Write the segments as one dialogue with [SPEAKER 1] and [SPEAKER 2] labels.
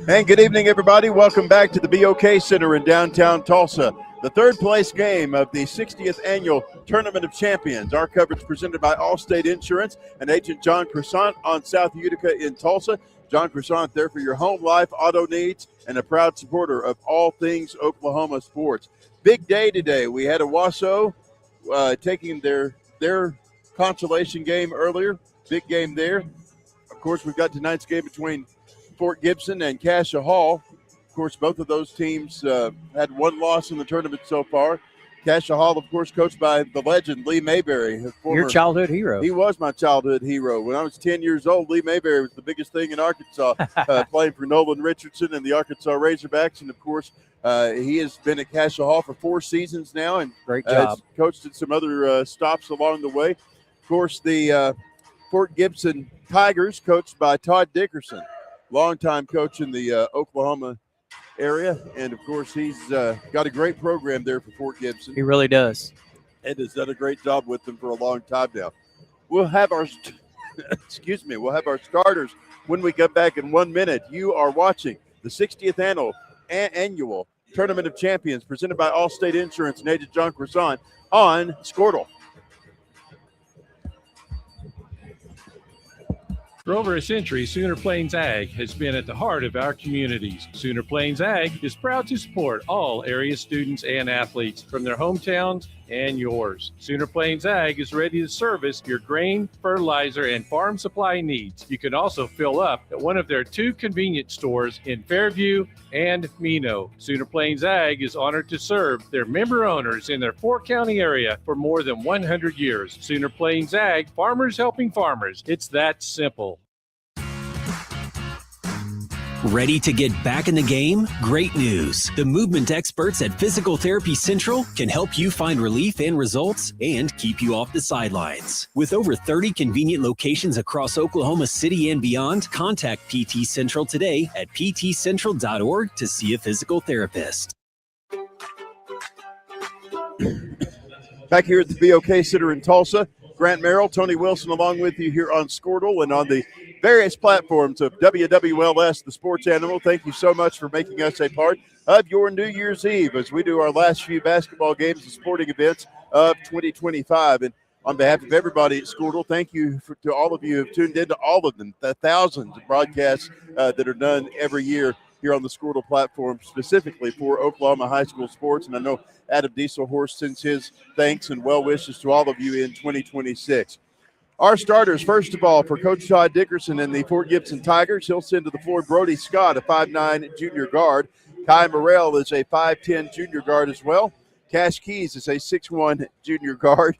[SPEAKER 1] And good evening, everybody. Welcome back to the BOK Center in downtown Tulsa. The third place game of the 60th Annual Tournament of Champions. Our coverage presented by Allstate Insurance and Agent John Croissant on South Utica in Tulsa. John Croissant there for your home, life, auto needs, and a proud supporter of all things Oklahoma sports. Big day today. We had Owasso taking their consolation game earlier. Big game there. Of course, we've got tonight's game between Fort Gibson and Cascia Hall. Of course, both of those teams had one loss in the tournament so far. Cascia Hall, of course, coached by the legend Lee Mayberry.
[SPEAKER 2] Your childhood hero.
[SPEAKER 1] He was my childhood hero. When I was 10 years old, Lee Mayberry was the biggest thing in Arkansas, playing for Nolan Richardson and the Arkansas Razorbacks. And, of course, he has been at Cascia Hall for 4 seasons now and
[SPEAKER 2] great job.
[SPEAKER 1] Coached at some other stops along the way. Of course, the Fort Gibson Tigers, coached by Todd Dickerson, longtime coach in the Oklahoma area. And, of course, he's got a great program there for Fort Gibson.
[SPEAKER 2] He really does.
[SPEAKER 1] And has done a great job with them for a long time now. We'll have our we'll have our starters when we come back in 1 minute. You are watching the 60th annual Tournament of Champions presented by Allstate Insurance and Agent John Croissant on Squirtle.
[SPEAKER 3] For over a century, Sooner Plains Ag has been at the heart of our communities. Sooner Plains Ag is proud to support all area students and athletes from their hometowns and yours. Sooner Plains Ag is ready to service your grain, fertilizer, and farm supply needs. You can also fill up at one of their 2 convenience stores in Fairview and Mino. Sooner Plains Ag is honored to serve their member owners in their 4-county area for more than 100 years. Sooner Plains Ag, farmers helping farmers. It's that simple.
[SPEAKER 4] Ready to get back in the game? Great news. The movement experts at Physical Therapy Central can help you find relief and results and keep you off the sidelines. With over 30 convenient locations across Oklahoma City and beyond, contact PT Central today at ptcentral.org to see a physical therapist.
[SPEAKER 1] Back here at the BOK Center in Tulsa, Grant Merrill, Tony Wilson along with you here on Squirtle and on the various platforms of WWLS, the sports animal. Thank you so much for making us a part of your New Year's Eve as we do our last few basketball games and sporting events of 2025. And on behalf of everybody at Squirtle, thank you to all of you who have tuned in to all of them, the thousands of broadcasts that are done every year here on the Squirtle platform, specifically for Oklahoma high school sports. And I know Adam Dieselhorst sends his thanks and well wishes to all of you in 2026. Our starters, first of all, for Coach Todd Dickerson and the Fort Gibson Tigers, he'll send to the floor Brody Scott, a 5'9 junior guard. Kai Morrell is a 5'10 junior guard as well. Cash Keys is a 6'1 junior guard.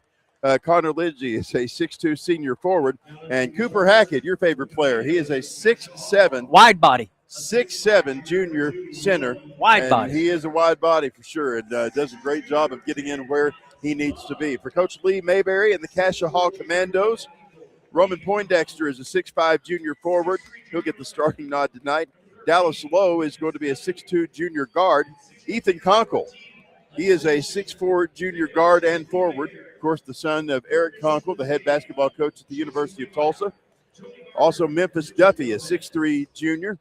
[SPEAKER 1] Connor Lindsay is a 6'2 senior forward. And Cooper Hackett, your favorite player, he is a 6'7
[SPEAKER 2] wide body.
[SPEAKER 1] 6'7 junior center.
[SPEAKER 2] Wide body.
[SPEAKER 1] He is a wide body for sure and does a great job of getting in where he needs to be. For Coach Lee Mayberry and the Cascia Hall Commandos, Roman Poindexter is a 6'5 junior forward. He'll get the starting nod tonight. Dallas Lowe is going to be a 6'2 junior guard. Ethan Conkle, he is a 6'4 junior guard and forward. Of course, the son of Eric Conkle, the head basketball coach at the University of Tulsa. Also, Memphis Duffy, a 6'3 junior.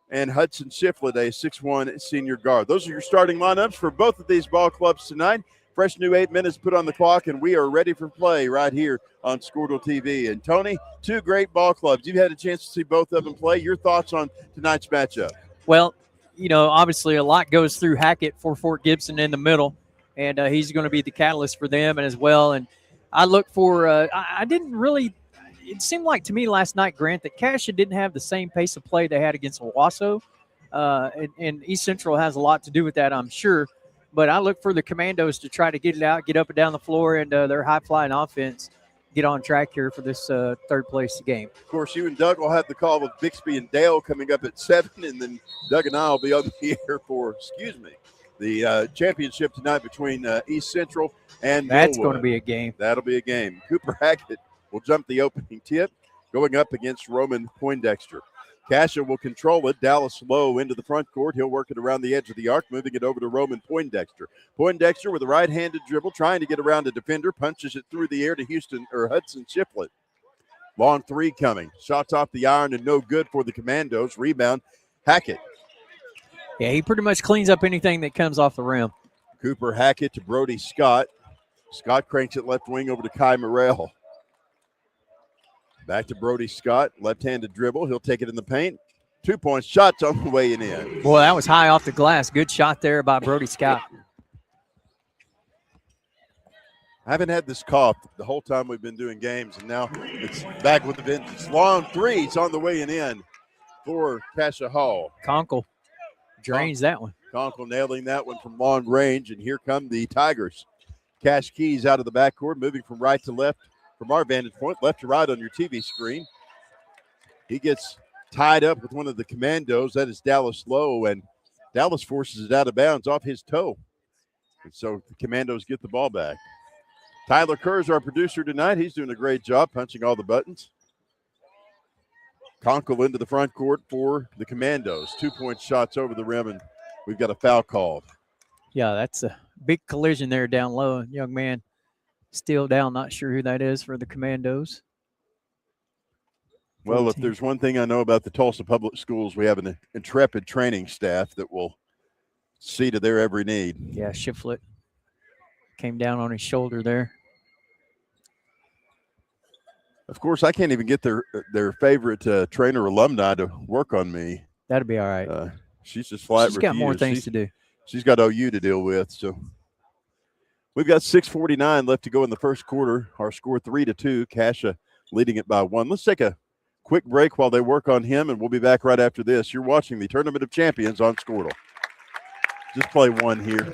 [SPEAKER 1] And Hudson Shiflett, a 6'1 senior guard. Those are your starting lineups for both of these ball clubs tonight. Fresh new 8 minutes put on the clock, and we are ready for play right here on Squirtle TV. And, Tony, 2 great ball clubs. You've had a chance to see both of them play. Your thoughts on tonight's matchup?
[SPEAKER 2] Well, you know, obviously a lot goes through Hackett for Fort Gibson in the middle, and he's going to be the catalyst for them and as well. And I look for I didn't really – it seemed like to me last night, Grant, that Cascia didn't have the same pace of play they had against Owasso. And East Central has a lot to do with that, I'm sure. But I look for the Commandos to try to get it out, get up and down the floor, and their high-flying offense get on track here for this third-place game.
[SPEAKER 1] Of course, you and Doug will have the call with Bixby and Dale coming up at 7, and then Doug and I will be on the air for, the championship tonight between East Central and
[SPEAKER 2] That's
[SPEAKER 1] Millwood.
[SPEAKER 2] going to be a game.
[SPEAKER 1] That'll be a game. Cooper Hackett will jump the opening tip, going up against Roman Poindexter. Cascia will control it. Dallas Lowe into the front court. He'll work it around the edge of the arc, moving it over to Roman Poindexter. Poindexter with a right-handed dribble, trying to get around a defender, punches it through the air to Hudson Shiflett. Long three coming. Shots off the iron and no good for the Commandos. Rebound, Hackett.
[SPEAKER 2] Yeah, he pretty much cleans up anything that comes off the rim.
[SPEAKER 1] Cooper Hackett to Brody Scott. Scott cranks it left wing over to Kai Morrell. Back to Brody Scott. Left-handed dribble. He'll take it in the paint. 2-point shots on the way and in.
[SPEAKER 2] Boy, that was high off the glass. Good shot there by Brody Scott.
[SPEAKER 1] I haven't had this cough the whole time we've been doing games, and now it's back with the vengeance. Long three. It's on the way and in for Cascia Hall.
[SPEAKER 2] Conkle drains that one.
[SPEAKER 1] Conkle nailing that one from long range, and here come the Tigers. Cash Keys out of the backcourt, moving from right to left from our vantage point, left to right on your TV screen. He gets tied up with one of the Commandos. That is Dallas Lowe, and Dallas forces it out of bounds off his toe. And so the Commandos get the ball back. Tyler Kerr is our producer tonight. He's doing a great job punching all the buttons. Conkle into the front court for the Commandos. 2-point shots over the rim, and we've got a foul called.
[SPEAKER 2] Yeah, that's a big collision there down low. Young man still down. Not sure who that is for the Commandos.
[SPEAKER 1] Well,
[SPEAKER 2] 14.
[SPEAKER 1] if there's one thing I know about the Tulsa Public Schools, we have an intrepid training staff that will see to their every need.
[SPEAKER 2] Yeah, Shiflett came down on his shoulder there.
[SPEAKER 1] Of course, I can't even get their favorite trainer alumni to work on me.
[SPEAKER 2] That'll be all right.
[SPEAKER 1] She's just flat
[SPEAKER 2] She's got more things to do.
[SPEAKER 1] She's got OU to deal with. So we've got 6:49 left to go in the first quarter. Our score 3-2. Cascia leading it by 1. Let's take a quick break while they work on him, and we'll be back right after this. You're watching the Tournament of Champions on Squirtle. Just play one here.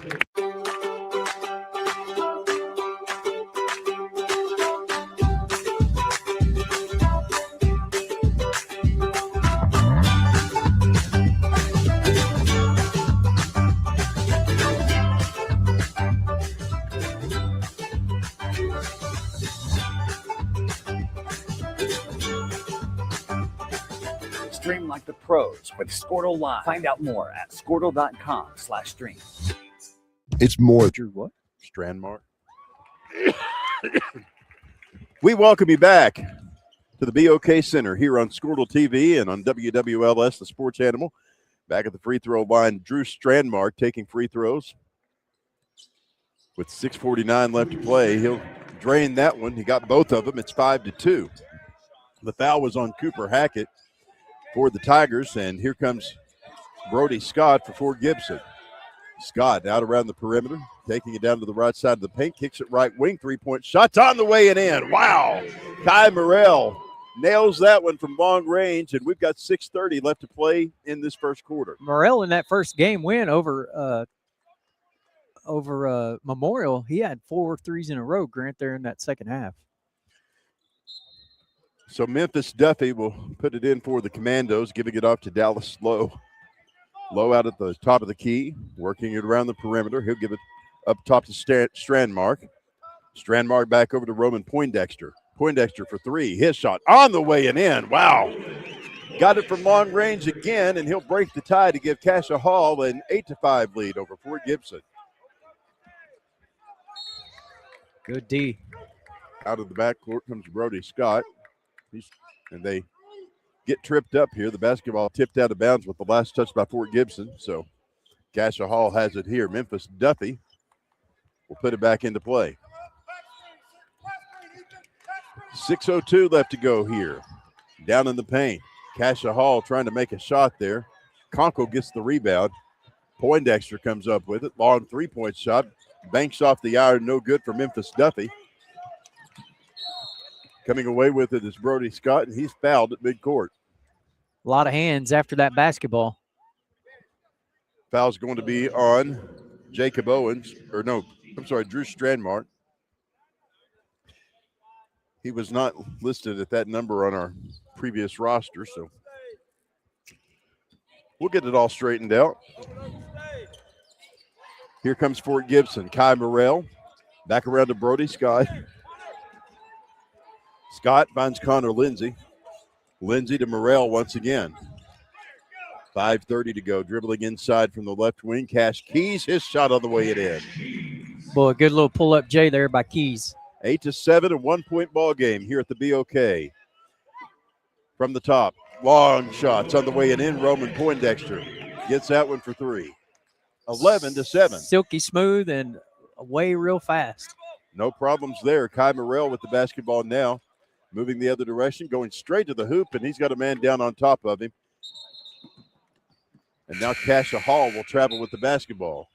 [SPEAKER 5] Stream like the pros with Squirtle Live. Find out more at squirtle.com/stream.
[SPEAKER 1] It's more.
[SPEAKER 2] Drew what?
[SPEAKER 1] Strandmark. We welcome you back to the BOK Center here on Squirtle TV and on WWLS, the Sports Animal. Back at the free throw line, Drew Strandmark taking free throws. With 6:49 left to play, he'll drain that one. He got both of them. It's 5-2. The foul was on Cooper Hackett for the Tigers, and here comes Brody Scott for Fort Gibson. Scott out around the perimeter, taking it down to the right side of the paint, kicks it right wing, 3-point shot's on the way and in. Wow! Kai Morrell nails that one from long range, and we've got 6:30 left to play in this first quarter.
[SPEAKER 2] Morrell in that first game win over Memorial, he had 4 threes in a row, Grant, there in that second half.
[SPEAKER 1] So Memphis Duffy will put it in for the Commandos, giving it off to Dallas Lowe. Lowe out at the top of the key, working it around the perimeter. He'll give it up top to Strandmark. Strandmark back over to Roman Poindexter. Poindexter for 3. His shot on the way and in. Wow. Got it from long range again, and he'll break the tie to give Cascia Hall an 8-5 lead over Fort Gibson.
[SPEAKER 2] Good D.
[SPEAKER 1] Out of the backcourt comes Brody Scott. And they get tripped up here. The basketball tipped out of bounds with the last touch by Fort Gibson. So Cascia Hall has it here. Memphis Duffy will put it back into play. 6:02 left to go here. Down in the paint. Cascia Hall trying to make a shot there. Conkle gets the rebound. Poindexter comes up with it. Long 3-point shot. Banks off the iron. No good for Memphis Duffy. Coming away with it is Brody Scott, and he's fouled at midcourt.
[SPEAKER 2] A lot of hands after that basketball.
[SPEAKER 1] Foul's going to be on Jacob Owens, Drew Strandmark. He was not listed at that number on our previous roster, so we'll get it all straightened out. Here comes Fort Gibson. Kai Morrell back around to Brody Scott. Scott finds Connor Lindsay. Lindsay to Morrell once again. 5:30 to go. Dribbling inside from the left wing. Cash Keys, his shot on the way it in.
[SPEAKER 2] Boy, a good little pull-up J there by Keys.
[SPEAKER 1] 8-7, a 1-point ball game here at the BOK. from the top. Long shots on the way and in. Roman Poindexter gets that one for 3. 11-7.
[SPEAKER 2] Silky smooth and away real fast.
[SPEAKER 1] No problems there. Kai Morrell with the basketball now. Moving the other direction, going straight to the hoop, and he's got a man down on top of him. And now Cascia Hall will travel with the basketball.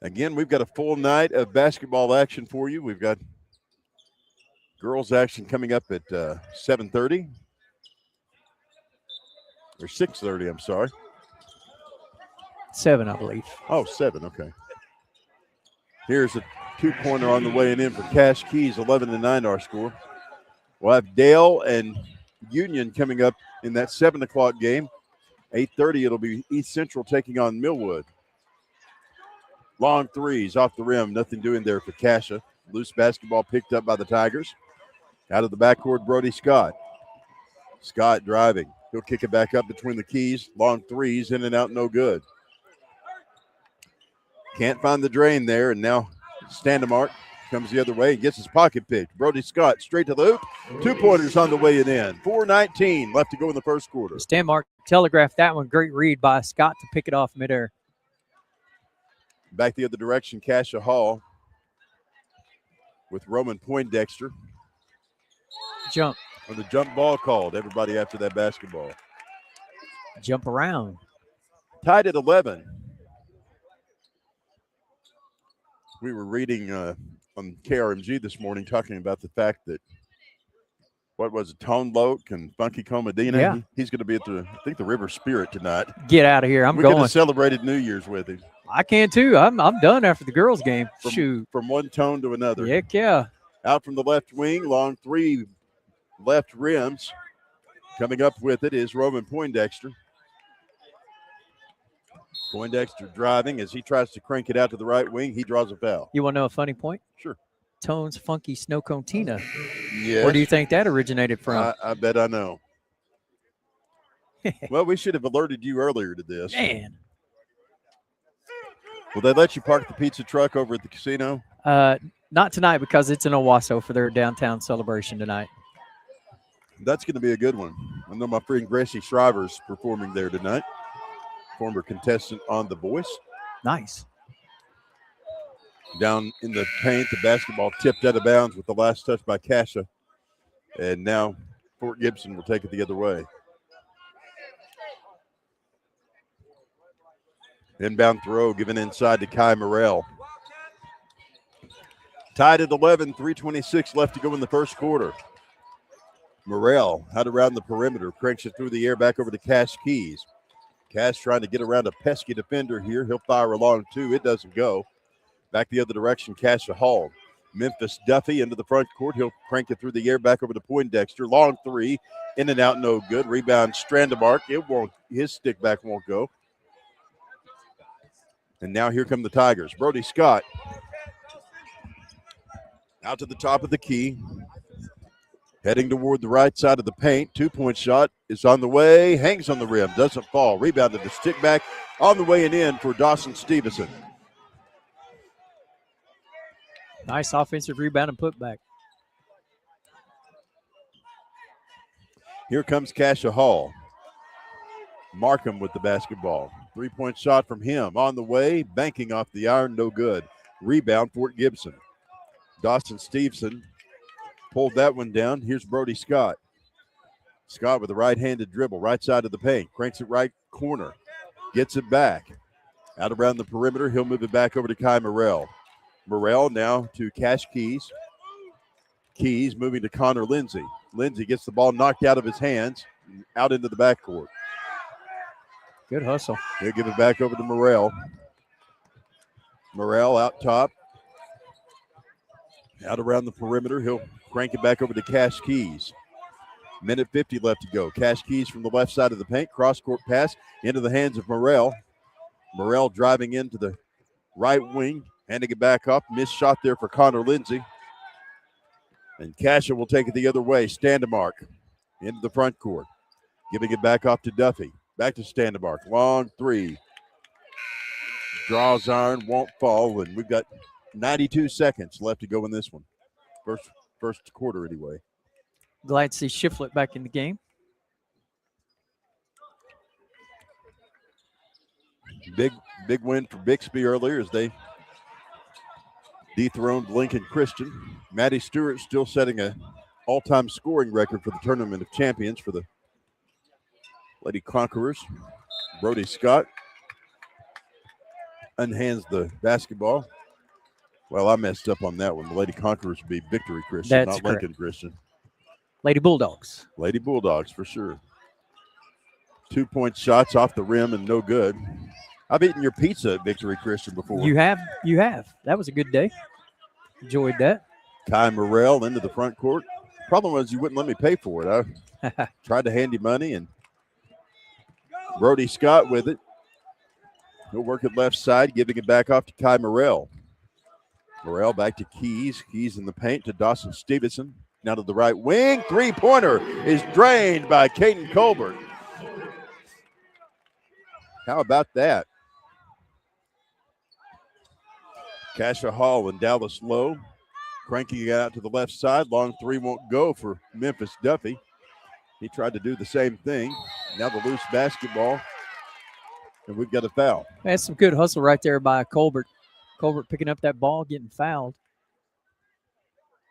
[SPEAKER 1] Again, we've got a full night of basketball action for you. We've got girls action coming up at 7:30. Or 6:30, I'm sorry.
[SPEAKER 2] 7, I believe.
[SPEAKER 1] Oh, 7, okay. Here's a 2-pointer on the way and in for Cash Keys, 11-9 our score. We'll have Dale and Union coming up in that 7 o'clock game. 8:30, it'll be East Central taking on Millwood. Long threes off the rim, nothing doing there for Cascia. Loose basketball picked up by the Tigers. Out of the backcourt, Brody Scott. Scott driving. He'll kick it back up between the keys. Long threes, in and out, no good. Can't find the drain there, and now Standemark comes the other way and gets his pocket picked. Brody Scott straight to the hoop. 2-pointers on the way and in. 4:19 left to go in the first quarter.
[SPEAKER 2] Standmark telegraphed that one. Great read by Scott to pick it off midair.
[SPEAKER 1] Back the other direction, Cascia Hall with Roman Poindexter.
[SPEAKER 2] Jump.
[SPEAKER 1] And the jump ball called. Everybody after that basketball.
[SPEAKER 2] Jump around.
[SPEAKER 1] Tied at 11. We were reading on KRMG this morning talking about the fact that, what was it, Tone Loke and Funky Comadina?
[SPEAKER 2] Yeah.
[SPEAKER 1] He's going to be at the River Spirit tonight.
[SPEAKER 2] Get out of here. I'm
[SPEAKER 1] we
[SPEAKER 2] going.
[SPEAKER 1] We could have celebrated New Year's with him.
[SPEAKER 2] I can too. I'm done after the girls' game. Shoot.
[SPEAKER 1] From one tone to another.
[SPEAKER 2] Heck yeah.
[SPEAKER 1] Out from the left wing, long 3 left rims. Coming up with it is Roman Poindexter. Poindexter driving as he tries to crank it out to the right wing. He draws a foul.
[SPEAKER 2] You want to know a funny point?
[SPEAKER 1] Sure.
[SPEAKER 2] Tone's Funky Snow Cone Tina.
[SPEAKER 1] Yes.
[SPEAKER 2] Where do you think that originated from?
[SPEAKER 1] I bet I know. Well, we should have alerted you earlier to this.
[SPEAKER 2] Man.
[SPEAKER 1] Will they let you park the pizza truck over at the casino?
[SPEAKER 2] Not tonight because it's in Owasso for their downtown celebration tonight.
[SPEAKER 1] That's going to be a good one. I know my friend Gracie Shriver's performing there tonight. Former contestant on The Voice.
[SPEAKER 2] Nice.
[SPEAKER 1] Down in the paint, the basketball tipped out of bounds with the last touch by Cascia. And now Fort Gibson will take it the other way. Inbound throw given inside to Kai Morrell. Tied at 11, 3:26 left to go in the first quarter. Morrell out around the perimeter, cranks it through the air back over to Cash Keys. Cash trying to get around a pesky defender here. He'll fire a long 2. It doesn't go. Back the other direction, Cascia Hall. Memphis Duffy into the front court. He'll crank it through the air back over to Poindexter. Long 3, in and out, no good. Rebound, Strandemark. His stick back won't go. And now here come the Tigers. Brody Scott out to the top of the key. Heading toward the right side of the paint. 2-point shot is on the way. Hangs on the rim. Doesn't fall. Rebounded the stick back on the way and in for Dawson Stevenson.
[SPEAKER 2] Nice offensive rebound and putback.
[SPEAKER 1] Here comes Cascia Hall. Markham with the basketball. 3-point shot from him on the way. Banking off the iron. No good. Rebound, Fort Gibson. Dawson Stevenson pulled that one down. Here's Brody Scott. Scott with a right-handed dribble, right side of the paint. Cranks it right corner. Gets it back. Out around the perimeter. He'll move it back over to Kai Morrell. Morrell now to Cash Keys. Keys moving to Connor Lindsay. Lindsay gets the ball knocked out of his hands, out into the backcourt.
[SPEAKER 2] Good hustle.
[SPEAKER 1] He'll give it back over to Morrell. Morrell out top. Out around the perimeter. He'll crank it back over to Cash Keys. Minute 50 left to go. Cash Keys from the left side of the paint. Cross-court pass into the hands of Morrell. Morrell driving into the right wing. Handing it back up. Missed shot there for Connor Lindsay. And Cascia will take it the other way. Standemark into the front court. Giving it back off to Duffy. Back to Standemark. Long 3. Draws iron. Won't fall. And we've got 92 seconds left to go in this one. First quarter anyway.
[SPEAKER 2] Glad to see Shiflett back in the game.
[SPEAKER 1] Big win for Bixby earlier as they dethroned Lincoln Christian. Maddie Stewart still setting a all-time scoring record for the Tournament of Champions for the Lady Conquerors. Brody Scott unhands the basketball. Well, I messed up on that one. The Lady Conquerors would be Victory Christian,
[SPEAKER 2] That's
[SPEAKER 1] not
[SPEAKER 2] correct.
[SPEAKER 1] Lincoln Christian.
[SPEAKER 2] Lady Bulldogs.
[SPEAKER 1] Lady Bulldogs for sure. 2-point shots off the rim and no good. I've eaten your pizza at Victory Christian before.
[SPEAKER 2] You have. That was a good day. Enjoyed that.
[SPEAKER 1] Kai Morrell into the front court. Problem was you wouldn't let me pay for it. I tried to hand you money, and Brody Scott with it. He'll work it left side, giving it back off to Kai Morrell. Morrell back to Keys. Keys in the paint to Dawson Stevenson. Now to the right wing. Three-pointer is drained by Caden Colbert. How about that? Cascia Hall and Dallas Lowe cranking it out to the left side. Long three won't go for Memphis Duffy. He tried to do the same thing. Now the loose basketball, and we've got a foul.
[SPEAKER 2] That's some good hustle right there by Colbert. Colbert picking up that ball, getting fouled.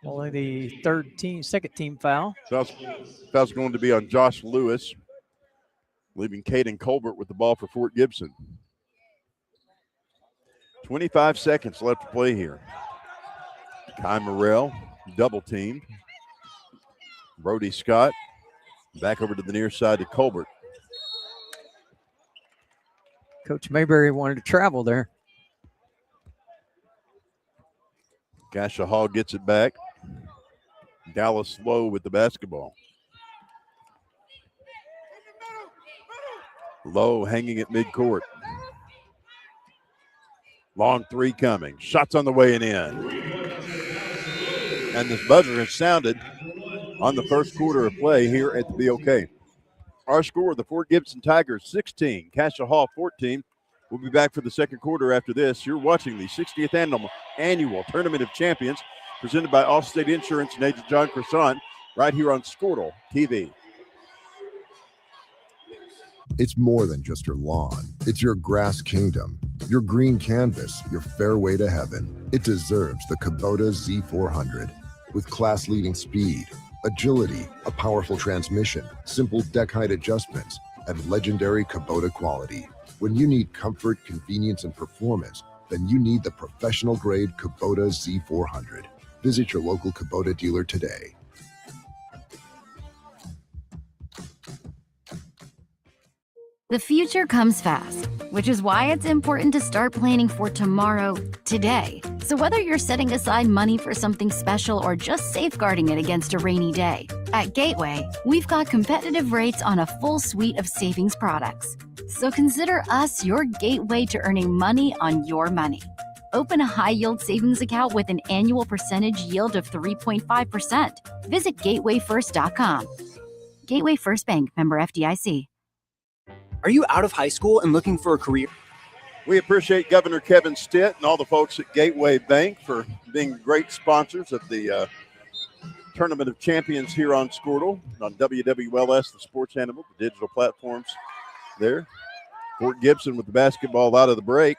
[SPEAKER 2] Only the second team foul.
[SPEAKER 1] Foul's going to be on Josh Lewis, leaving Caden Colbert with the ball for Fort Gibson. 25 seconds left to play here. Kai Morrell, double teamed. Brody Scott, back over to the near side to Colbert.
[SPEAKER 2] Coach Mayberry wanted to travel there.
[SPEAKER 1] Cascia Hall gets it back. Dallas Lowe with the basketball. Lowe hanging at midcourt. Long three coming. Shots on the way and in. And this buzzer has sounded on the first quarter of play here at the BOK. Our score, the Fort Gibson Tigers 16, Cascia Hall 14. We'll be back for the second quarter after this. You're watching the 60th annual Tournament of Champions presented by Allstate Insurance and Agent John Croissant right here on Squirtle TV.
[SPEAKER 6] It's more than just your lawn. It's your grass kingdom, your green canvas, your fairway to heaven. It deserves the Kubota Z400. With class-leading speed, agility, a powerful transmission, simple deck height adjustments, and legendary Kubota quality. When you need comfort, convenience, and performance, then you need the professional-grade Kubota Z400. Visit your local Kubota dealer today.
[SPEAKER 7] The future comes fast, which is why it's important to start planning for tomorrow, today. So whether you're setting aside money for something special or just safeguarding it against a rainy day, at Gateway, we've got competitive rates on a full suite of savings products. So consider us your gateway to earning money on your money. Open a high-yield savings account with an annual percentage yield of 3.5%. Visit gatewayfirst.com. Gateway First Bank, member FDIC.
[SPEAKER 8] Are you out of high school and looking for a career?
[SPEAKER 1] We appreciate Governor Kevin Stitt and all the folks at Gateway Bank for being great sponsors of the Tournament of Champions here on Squirtle, on WWLS, the sports animal, the digital platforms there. Fort Gibson with the basketball out of the break.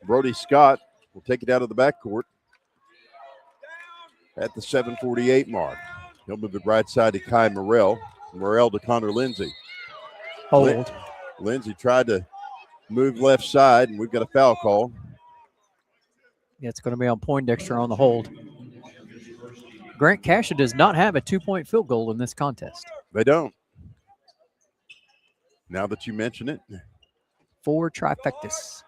[SPEAKER 1] Brody Scott will take it out of the backcourt at the 7:48 mark. He'll move it right side to Kai Morrell. Morrell to Connor Lindsay.
[SPEAKER 2] Hold.
[SPEAKER 1] Lindsay tried to move left side, and we've got a foul call.
[SPEAKER 2] Yeah, it's going to be on Poindexter on the hold. Grant Cascia does not have a 2-point field goal in this contest.
[SPEAKER 1] They don't. Now that you mention it.
[SPEAKER 2] 4 trifectas.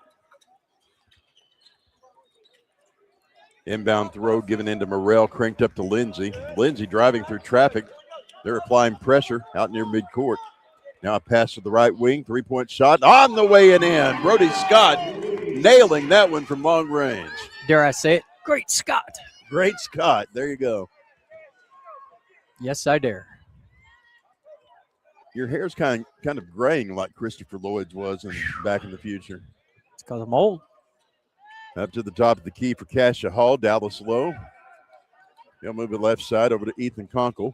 [SPEAKER 1] Inbound throw given into Morrell, cranked up to Lindsay. Lindsay driving through traffic. They're applying pressure out near midcourt. Now a pass to the right wing, 3-point shot on the way and in. Brody Scott nailing that one from long range.
[SPEAKER 2] Dare I say it? Great Scott.
[SPEAKER 1] Great Scott. There you go.
[SPEAKER 2] Yes, I dare.
[SPEAKER 1] Your hair's kind of graying like Christopher Lloyd's was in Back in the Future.
[SPEAKER 2] It's because I'm old.
[SPEAKER 1] Up to the top of the key for Cascia Hall, Dallas Lowe. They'll move the left side over to Ethan Conkle.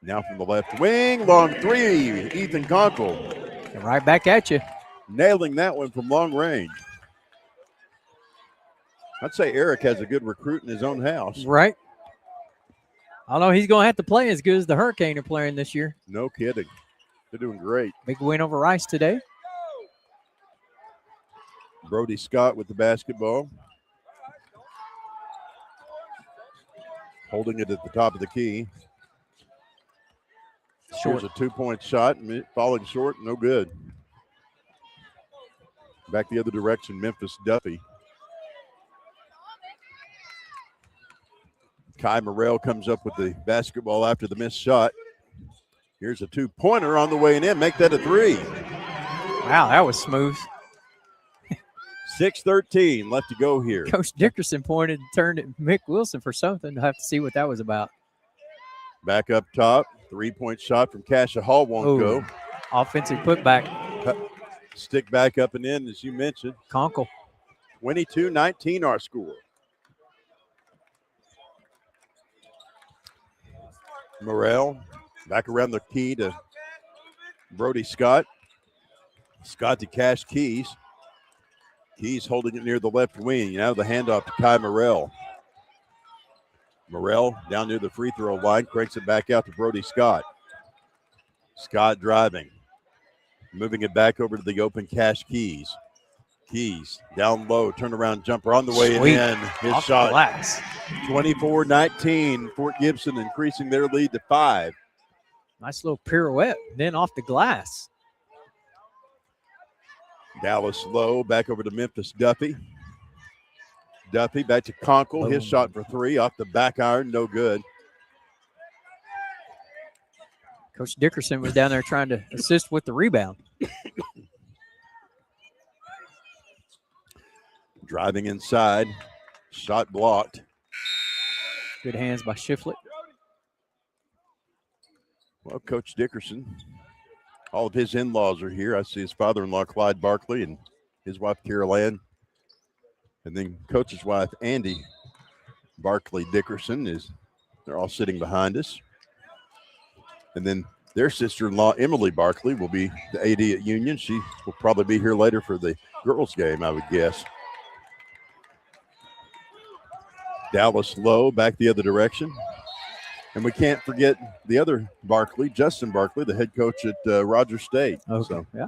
[SPEAKER 1] Now from the left wing, long three, Ethan Conkle.
[SPEAKER 2] And right back at you.
[SPEAKER 1] Nailing that one from long range. I'd say Eric has a good recruit in his own house.
[SPEAKER 2] Right. Although he's going to have to play as good as the Hurricane are playing this year.
[SPEAKER 1] No kidding. They're doing great.
[SPEAKER 2] Big win over Rice today.
[SPEAKER 1] Brody Scott with the basketball. Holding it at the top of the key. Here's a two-point shot, falling short, no good. Back the other direction, Memphis Duffy. Kai Morrell comes up with the basketball after the missed shot. Here's a two-pointer on the way in. Make that a three.
[SPEAKER 2] Wow, that was smooth.
[SPEAKER 1] 6:13 left to go here.
[SPEAKER 2] Coach Dickerson pointed and turned at Mick Wilson for something. I'll have to see what that was about.
[SPEAKER 1] Back up top. Three-point shot from Cascia Hall won't go.
[SPEAKER 2] Offensive putback.
[SPEAKER 1] Stick back up and in, as you mentioned.
[SPEAKER 2] Conkle.
[SPEAKER 1] 22-19 our score. Morrell back around the key to Brody Scott. Scott to Cash Keys. Keys holding it near the left wing. Now the handoff to Kai Morrell. Morrell down near the free throw line, cranks it back out to Brody Scott. Scott driving. Moving it back over to the open Cash Keys. Keys down low, turnaround jumper on the way in. His
[SPEAKER 2] off
[SPEAKER 1] shot.
[SPEAKER 2] the glass.
[SPEAKER 1] 24-19. Fort Gibson increasing their lead to 5.
[SPEAKER 2] Nice little pirouette, then off the glass.
[SPEAKER 1] Dallas low, back over to Memphis Duffy. Duffy back to Conkle. His shot for three off the back iron, no good.
[SPEAKER 2] Coach Dickerson was down there trying to assist with the rebound.
[SPEAKER 1] Driving inside, shot blocked.
[SPEAKER 2] Good hands by Shiflett.
[SPEAKER 1] Well, Coach Dickerson, all of his in-laws are here. I see his father-in-law, Clyde Barkley, and his wife, Carol Ann. And then Coach's wife, Andy Barkley Dickerson, they're all sitting behind us. And then their sister-in-law, Emily Barkley, will be the AD at Union. She will probably be here later for the girls' game, I would guess. Dallas low, back the other direction. And we can't forget the other Barkley, Justin Barkley, the head coach at Rogers State.
[SPEAKER 2] Okay.
[SPEAKER 1] So,
[SPEAKER 2] yeah.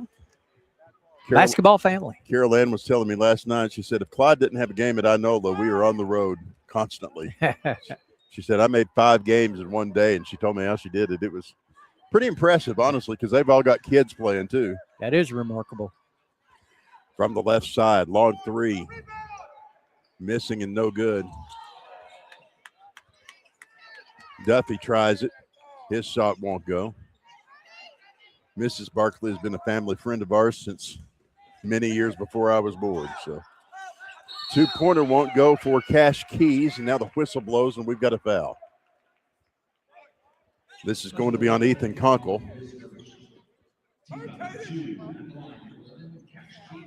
[SPEAKER 2] Basketball family.
[SPEAKER 1] Carol Ann was telling me last night, she said, if Clyde didn't have a game at Inola, we were on the road constantly. She said, I made 5 games in one day, and she told me how she did it. It was pretty impressive, honestly, because they've all got kids playing too.
[SPEAKER 2] That is remarkable.
[SPEAKER 1] From the left side, long three. Missing and no good. Duffy tries it. His shot won't go. Mrs. Barkley has been a family friend of ours since many years before I was born. So two-pointer won't go for Cash Keys, and now the whistle blows, and we've got a foul. This is going to be on Ethan Conkle.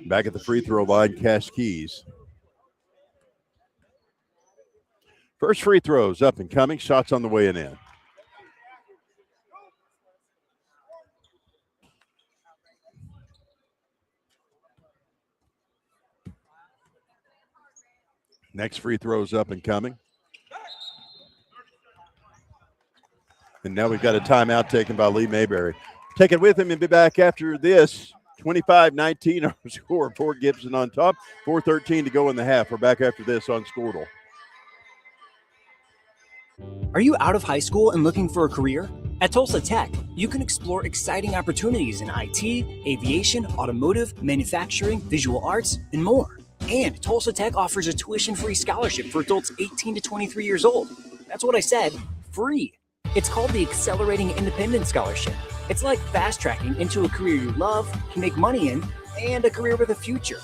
[SPEAKER 1] Back at the free throw line, Cash Keys. First free throws up and coming. Shots on the way and in. Next free throws up and coming. And now we've got a timeout taken by Lee Mayberry. Take it with him and be back after this. 25-19 our score. Fort Gibson on top. 4:13 to go in the half. We're back after this on Squirtle.
[SPEAKER 8] Are you out of high school and looking for a career? At Tulsa Tech, you can explore exciting opportunities in IT, aviation, automotive, manufacturing, visual arts, and more. And Tulsa Tech offers a tuition-free scholarship for adults 18 to 23 years old. That's what I said, free. It's called the Accelerating Independent Scholarship. It's like fast-tracking into a career you love, can make money in, and a career with a future.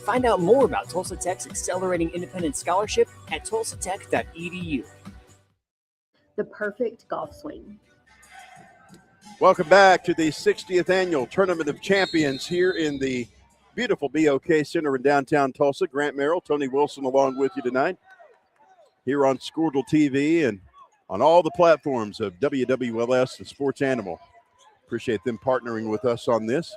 [SPEAKER 8] Find out more about Tulsa Tech's Accelerating Independent Scholarship at tulsatech.edu.
[SPEAKER 9] The perfect golf swing.
[SPEAKER 1] Welcome back to the 60th Annual Tournament of Champions here in the beautiful BOK Center in downtown Tulsa. Grant Merrill, Tony Wilson along with you tonight. here on Squirtle TV and on all the platforms of WWLS, the Sports Animal. Appreciate them partnering with us on this.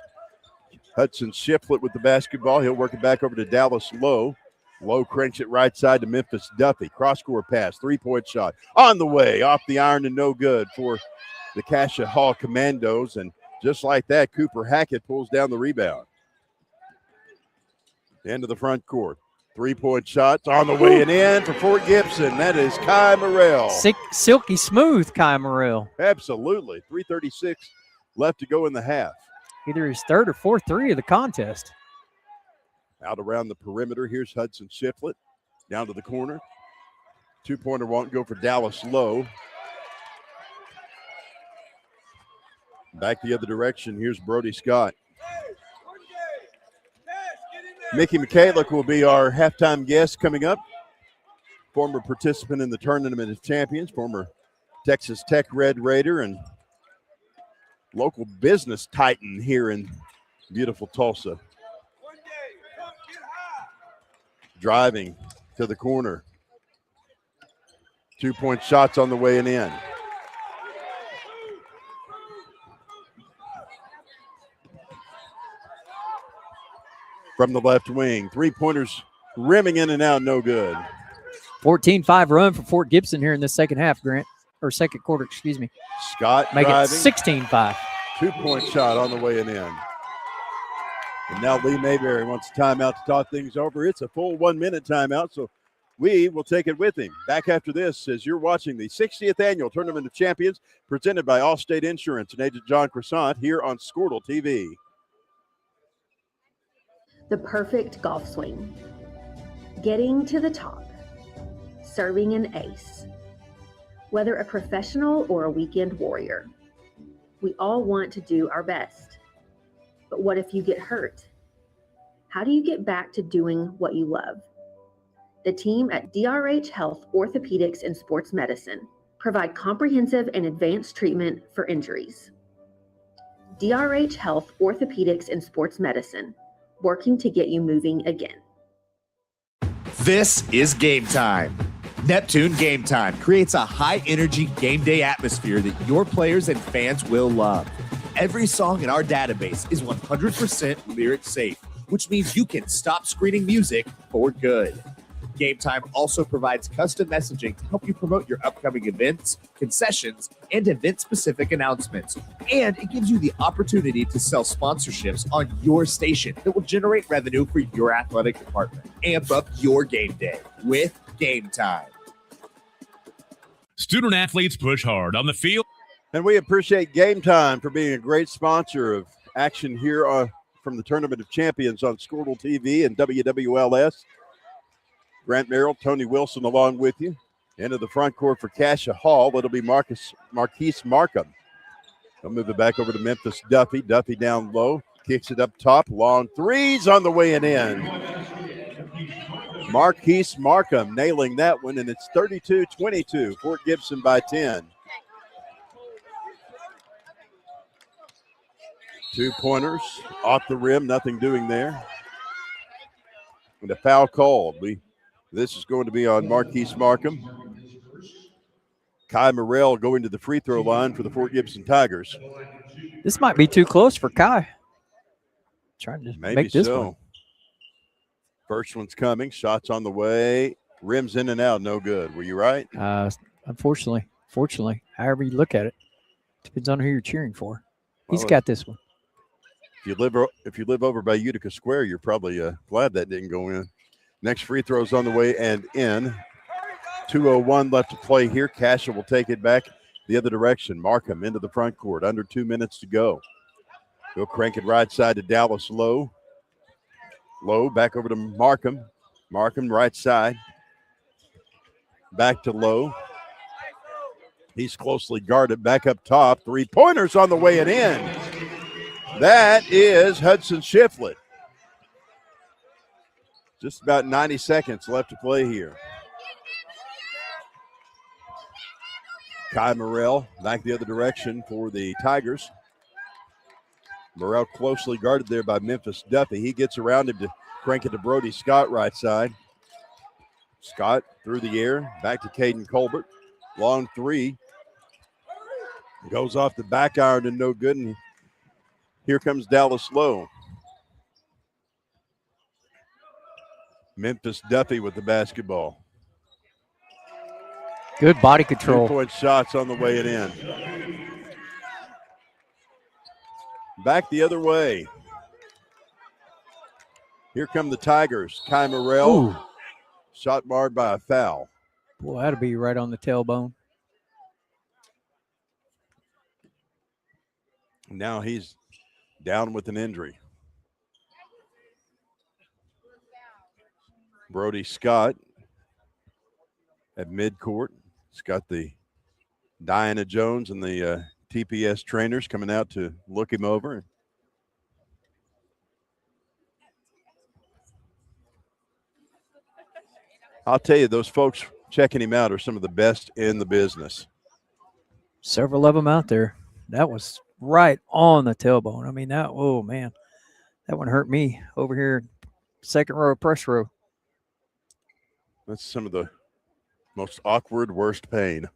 [SPEAKER 1] Hudson Shiflett with the basketball. He'll work it back over to Dallas Lowe. Lowe cranks it right side to Memphis Duffy. Cross-court pass, three-point shot. On the way, off the iron and no good for the Cascia Hall Commandos. And just like that, Cooper Hackett pulls down the rebound. Into the front court. Three-point shots on the way and in for Fort Gibson. That is Kai Morrell.
[SPEAKER 2] Silky smooth Kai Morrell.
[SPEAKER 1] Absolutely. 3:36 left to go in the half.
[SPEAKER 2] Either his third or fourth three of the contest.
[SPEAKER 1] Out around the perimeter. Here's Hudson Shiflett. Down to the corner. Two-pointer won't go for Dallas Lowe. Back the other direction. Here's Brody Scott. Mickey McCalick will be our halftime guest coming up. Former participant in the Tournament of Champions, former Texas Tech Red Raider, and local business titan here in beautiful Tulsa. Driving to the corner. Two-point shots on the way and in. From the left wing, three-pointers rimming in and out, no good.
[SPEAKER 2] 14-5 run for Fort Gibson here in the second half, Grant, or second quarter, excuse me.
[SPEAKER 1] Scott
[SPEAKER 2] Make
[SPEAKER 1] driving.
[SPEAKER 2] it 16-5.
[SPEAKER 1] Two-point shot on the way and in. And now Lee Mayberry wants a timeout to talk things over. It's a full 1 minute timeout, so we will take it with him. Back after this as you're watching the 60th Annual Tournament of Champions presented by Allstate Insurance and Agent John Croissant here on Squirtle TV.
[SPEAKER 9] The perfect golf swing. Getting to the top. Serving an ace. Whether a professional or a weekend warrior, we all want to do our best. But what if you get hurt? How do you get back to doing what you love? The team at DRH Health Orthopedics and Sports Medicine provide comprehensive and advanced treatment for injuries. DRH Health Orthopedics and Sports Medicine, working to get you moving again.
[SPEAKER 10] This is Game Time. Neptune Game Time creates a high-energy game day atmosphere that your players and fans will love. Every song in our database is 100% lyric safe, which means you can stop screening music for good. Game Time also provides custom messaging to help you promote your upcoming events, concessions, and event-specific announcements. And it gives you the opportunity to sell sponsorships on your station that will generate revenue for your athletic department. Amp up your game day with Game Time.
[SPEAKER 11] Student athletes push hard on the field.
[SPEAKER 1] And we appreciate Game Time for being a great sponsor of action here from the Tournament of Champions on Squirtle TV and WWLS. Grant Merrill, Tony Wilson along with you. Into the front court for Cascia Hall. It'll be Marquise Markham. They'll move it back over to Memphis Duffy. Duffy down low. Kicks it up top. Long threes on the way and in. Marquise Markham nailing that one, and it's 32-22. Fort Gibson by 10. Two-pointers off the rim. Nothing doing there. And a foul called. This is going to be on Marquise Markham. Kai Morrell going to the free throw line for the Fort Gibson Tigers.
[SPEAKER 2] This might be too close for Kai. Trying to make this one.
[SPEAKER 1] First one's coming. Shots on the way. Rims in and out. No good. Were you right?
[SPEAKER 2] Unfortunately. Fortunately. However you look at it. Depends on who you're cheering for. He's got this one.
[SPEAKER 1] If you live over by Utica Square, you're probably glad that didn't go in. Next free throw's on the way and in. 2:01 left to play here. Cascia will take it back the other direction. Markham into the front court. Under 2 minutes to go. He'll crank it right side to Dallas Lowe. Lowe back over to Markham. Markham right side. Back to Lowe. He's closely guarded. Back up top. Three-pointers on the way and in. That is Hudson Shiflett. Just about 90 seconds left to play here. Kai Morrell back the other direction for the Tigers. Morrell closely guarded there by Memphis Duffy. He gets around him to crank it to Brody Scott right side. Scott through the air, back to Caden Colbert. Long three. Goes off the back iron and no good. And here comes Dallas Lowe. Memphis Duffy with the basketball.
[SPEAKER 2] Good body control.
[SPEAKER 1] 2-point shots on the way it in. Back the other way. Here come the Tigers. Kai Morrell.
[SPEAKER 2] Ooh.
[SPEAKER 1] Shot barred by a foul.
[SPEAKER 2] Boy, that'll be right on the tailbone.
[SPEAKER 1] Now he's down with an injury. Brody Scott at midcourt. He's got the Diana Jones and the TPS trainers coming out to look him over. I'll tell you, those folks checking him out are some of the best in the business.
[SPEAKER 2] Several of them out there. That was right on the tailbone. I mean, that, oh, man. That one hurt me over here, second row, press row.
[SPEAKER 1] That's some of the most awkward, worst pain.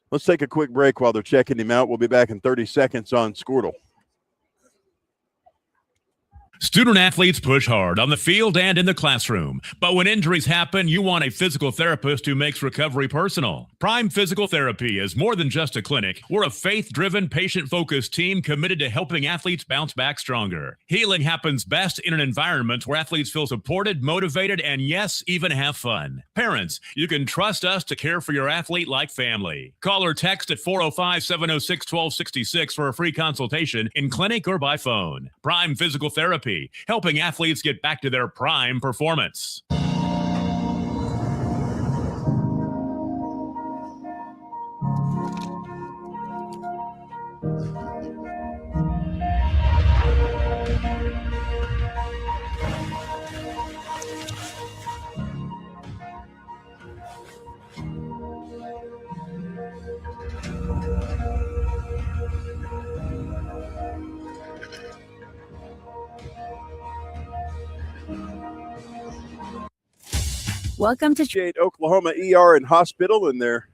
[SPEAKER 1] Let's take a quick break while they're checking him out. We'll be back in 30 seconds on Squirtle.
[SPEAKER 11] Student athletes push hard on the field and in the classroom. But when injuries happen, you want a physical therapist who makes recovery personal. Prime Physical Therapy is more than just a clinic. We're a faith-driven, patient-focused team committed to helping athletes bounce back stronger. Healing happens best in an environment where athletes feel supported, motivated, and yes, even have fun. Parents, you can trust us to care for your athlete like family. Call or text at 405-706-1266 for a free consultation in clinic or by phone. Prime Physical Therapy, helping athletes get back to their prime performance.
[SPEAKER 12] Welcome to
[SPEAKER 1] Oklahoma ER and Hospital and their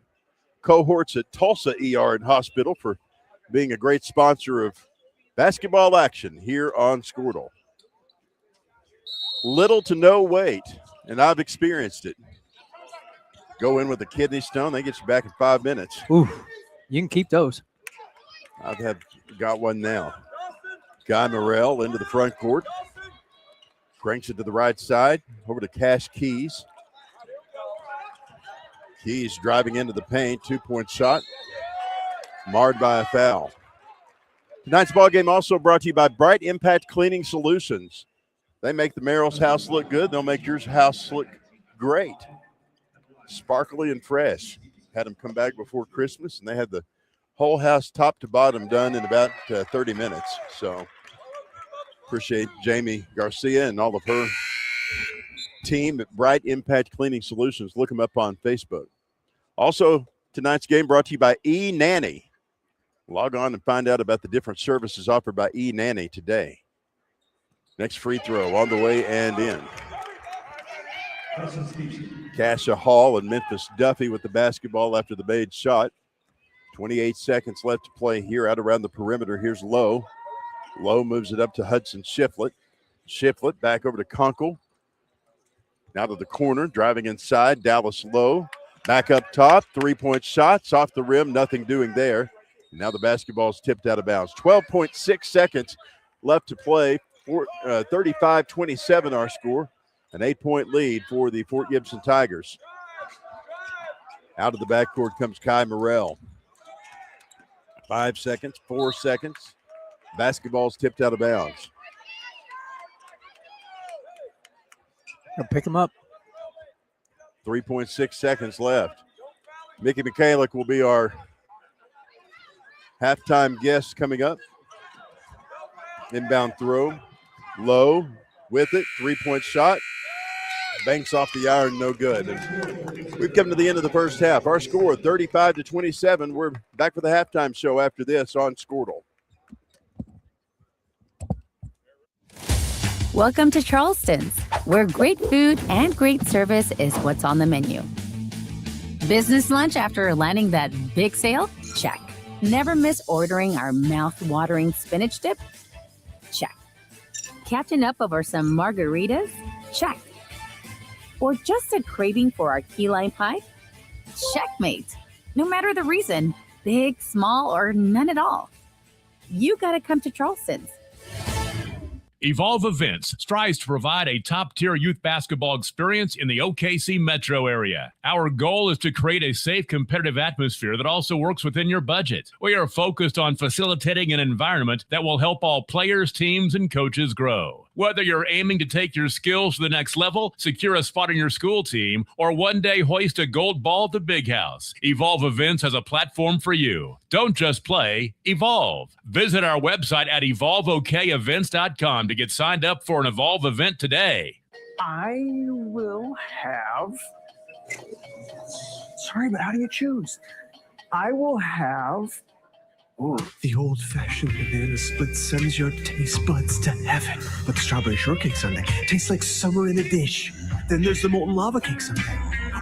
[SPEAKER 1] cohorts at Tulsa ER and Hospital for being a great sponsor of basketball action here on Squirtle. Little to no wait, and I've experienced it. Go in with a kidney stone, they get you back in 5 minutes.
[SPEAKER 2] Ooh, you can keep those.
[SPEAKER 1] I've got one now. Guy Morrell into the front court. Cranks it to the right side, over to Cash Keys. Keys driving into the paint, 2-point shot, marred by a foul. Tonight's ball game also brought to you by Bright Impact Cleaning Solutions. They make the Merrill's house look good. They'll make your house look great. Sparkly and fresh. Had them come back before Christmas, and they had the whole house top to bottom done in about 30 minutes. So appreciate Jamie Garcia and all of her team at Bright Impact Cleaning Solutions. Look them up on Facebook. Also, tonight's game brought to you by eNanny. Log on and find out about the different services offered by eNanny today. Next free throw on the way and in. Cascia Hall and Memphis Duffy with the basketball after the made shot. 28 seconds left to play here out around the perimeter. Here's Lowe. Lowe moves it up to Hudson Shiflett. Shiflett back over to Kunkel. Now to the corner, driving inside, Dallas Lowe. Back up top, 3-point shots off the rim, nothing doing there. Now the basketball's tipped out of bounds. 12.6 seconds left to play. 35-27 our score. An 8-point lead for the Fort Gibson Tigers. Out of the backcourt comes Kai Morrell. 5 seconds, 4 seconds. Basketball's tipped out of bounds.
[SPEAKER 2] I'll pick him up.
[SPEAKER 1] 3.6 seconds left. Mickey Michalik will be our halftime guest coming up. Inbound throw. Low with it. 3-point shot. Banks off the iron, no good. And we've come to the end of the first half. Our score, 35-27. We're back for the halftime show after this on Squirtle.
[SPEAKER 12] Welcome to Charleston's, where great food and great service is what's on the menu. Business lunch after landing that big sale? Check. Never miss ordering our mouth-watering spinach dip? Check. Catching up over some margaritas? Check. Or just a craving for our key lime pie? Checkmate. No matter the reason, big, small, or none at all, you gotta come to Charleston's.
[SPEAKER 11] Evolve Events strives to provide a top-tier youth basketball experience in the OKC metro area. Our goal is to create a safe, competitive atmosphere that also works within your budget. We are focused on facilitating an environment that will help all players, teams, and coaches grow. Whether you're aiming to take your skills to the next level, secure a spot on your school team, or one day hoist a gold ball at the Big House, Evolve Events has a platform for you. Don't just play, evolve. Visit our website at evolveokevents.com to get signed up for an Evolve event today.
[SPEAKER 13] I will have... Sorry, but how do you choose? I will have... Ooh.
[SPEAKER 14] The old-fashioned banana split sends your taste buds to heaven. But the strawberry shortcake sundae tastes like summer in a dish. Then there's the molten lava cake sundae.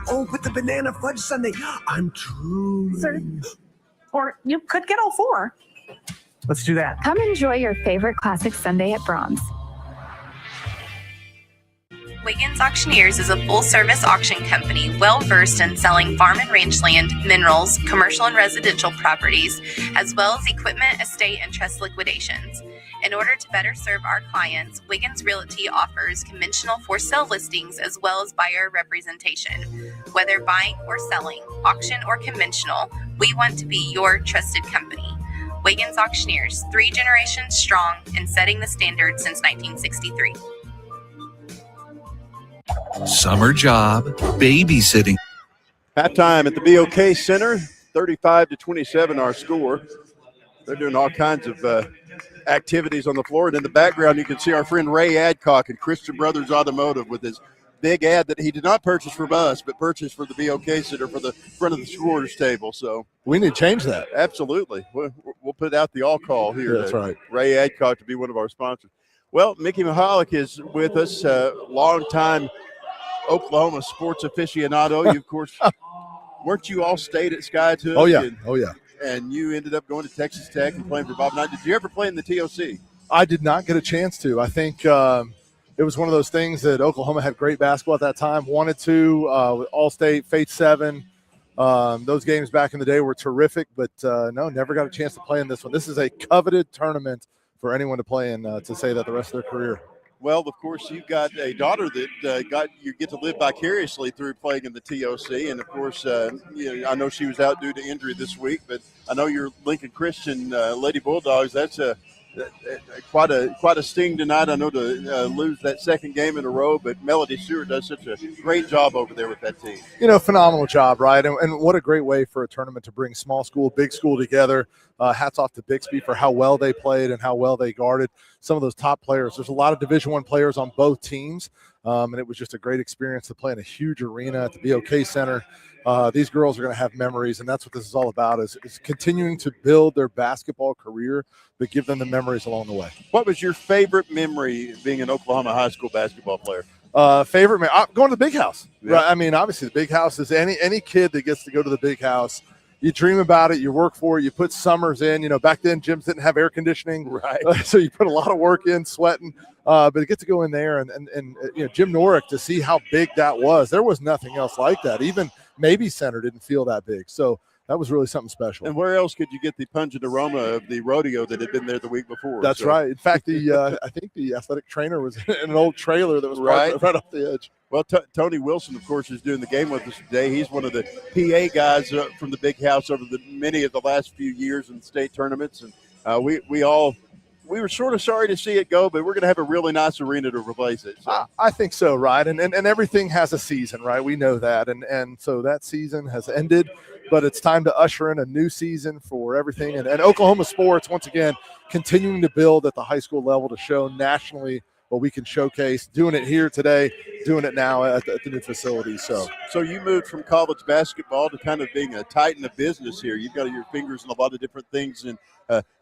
[SPEAKER 14] Oh, but the banana fudge sundae, I'm truly...
[SPEAKER 13] Sir, or you could get all four. Let's do that.
[SPEAKER 15] Come enjoy your favorite classic sundae at Brahms.
[SPEAKER 16] Wiggins Auctioneers is a full-service auction company well-versed in selling farm and range land, minerals, commercial and residential properties, as well as equipment, estate, and trust liquidations. In order to better serve our clients, Wiggins Realty offers conventional for-sale listings as well as buyer representation. Whether buying or selling, auction or conventional, we want to be your trusted company. Wiggins Auctioneers, 3 generations strong and setting the standard since 1963.
[SPEAKER 17] Summer job, babysitting.
[SPEAKER 1] Halftime at the BOK Center, 35-27 our score. They're doing all kinds of activities on the floor. And in the background, you can see our friend Ray Adcock and Christian Brothers Automotive with his big ad that he did not purchase from us, but purchased for the BOK Center for the front of the scorers table. So
[SPEAKER 18] we need to change that.
[SPEAKER 1] Absolutely. We'll put out the all call here.
[SPEAKER 18] That's right.
[SPEAKER 1] Ray Adcock to be one of our sponsors. Well, Mickey Mahalik is with us, longtime Oklahoma sports aficionado. You, of course, weren't you all stayed at Sky too?
[SPEAKER 18] Oh, yeah.
[SPEAKER 1] And you ended up going to Texas Tech and playing for Bob Knight. Did you ever play in the TOC?
[SPEAKER 18] I did not get a chance to. I think it was one of those things that Oklahoma had great basketball at that time, wanted to, with All-State, Faith 7. Those games back in the day were terrific, but no, never got a chance to play in this one. This is a coveted tournament for anyone to play in, to say that the rest of their career.
[SPEAKER 1] Well, of course, you've got a daughter that you get to live vicariously through playing in the TOC. And, of course, I know she was out due to injury this week, but I know your Lincoln Christian Lady Bulldogs, that's quite a sting tonight. I know to lose that second game in a row, but Melody Stewart does such a great job over there with that team.
[SPEAKER 18] Phenomenal job, right? And what a great way for a tournament to bring small school, big school together. Hats off to Bixby for how well they played and how well they guarded some of those top players. There's a lot of Division I players on both teams, and it was just a great experience to play in a huge arena at the BOK Center. These girls are going to have memories, and that's what this is all about, is continuing to build their basketball career, but give them the memories along the way.
[SPEAKER 1] What was your favorite memory being an Oklahoma high school basketball player?
[SPEAKER 18] Favorite memory? Going to the Big House.
[SPEAKER 1] Yeah.
[SPEAKER 18] Right? I mean, obviously the Big House is any kid that gets to go to the Big House. You dream about it, you work for it, you put summers in. Back then gyms didn't have air conditioning,
[SPEAKER 1] right?
[SPEAKER 18] So you put a lot of work in, sweating. But to get to go in there and Jim Norick, to see how big that was, there was nothing else like that. Even Maybe Center didn't feel that big. So that was really something special.
[SPEAKER 1] And where else could you get the pungent aroma of the rodeo that had been there the week before?
[SPEAKER 18] That's right. In fact, I think the athletic trainer was in an old trailer that was right off the edge.
[SPEAKER 1] Well, Tony Wilson, of course, is doing the game with us today. He's one of the PA guys from the Big House over many of the last few years in state tournaments. And we were sort of sorry to see it go, but we're going to have a really nice arena to replace it. So.
[SPEAKER 18] I think so, right? And everything has a season, right? We know that. And so that season has ended, but it's time to usher in a new season for everything. And Oklahoma sports, once again, continuing to build at the high school level to show nationally what we can showcase. Doing it here today, doing it now at the new facility. So
[SPEAKER 1] you moved from college basketball to kind of being a titan of business here. You've got your fingers in a lot of different things, and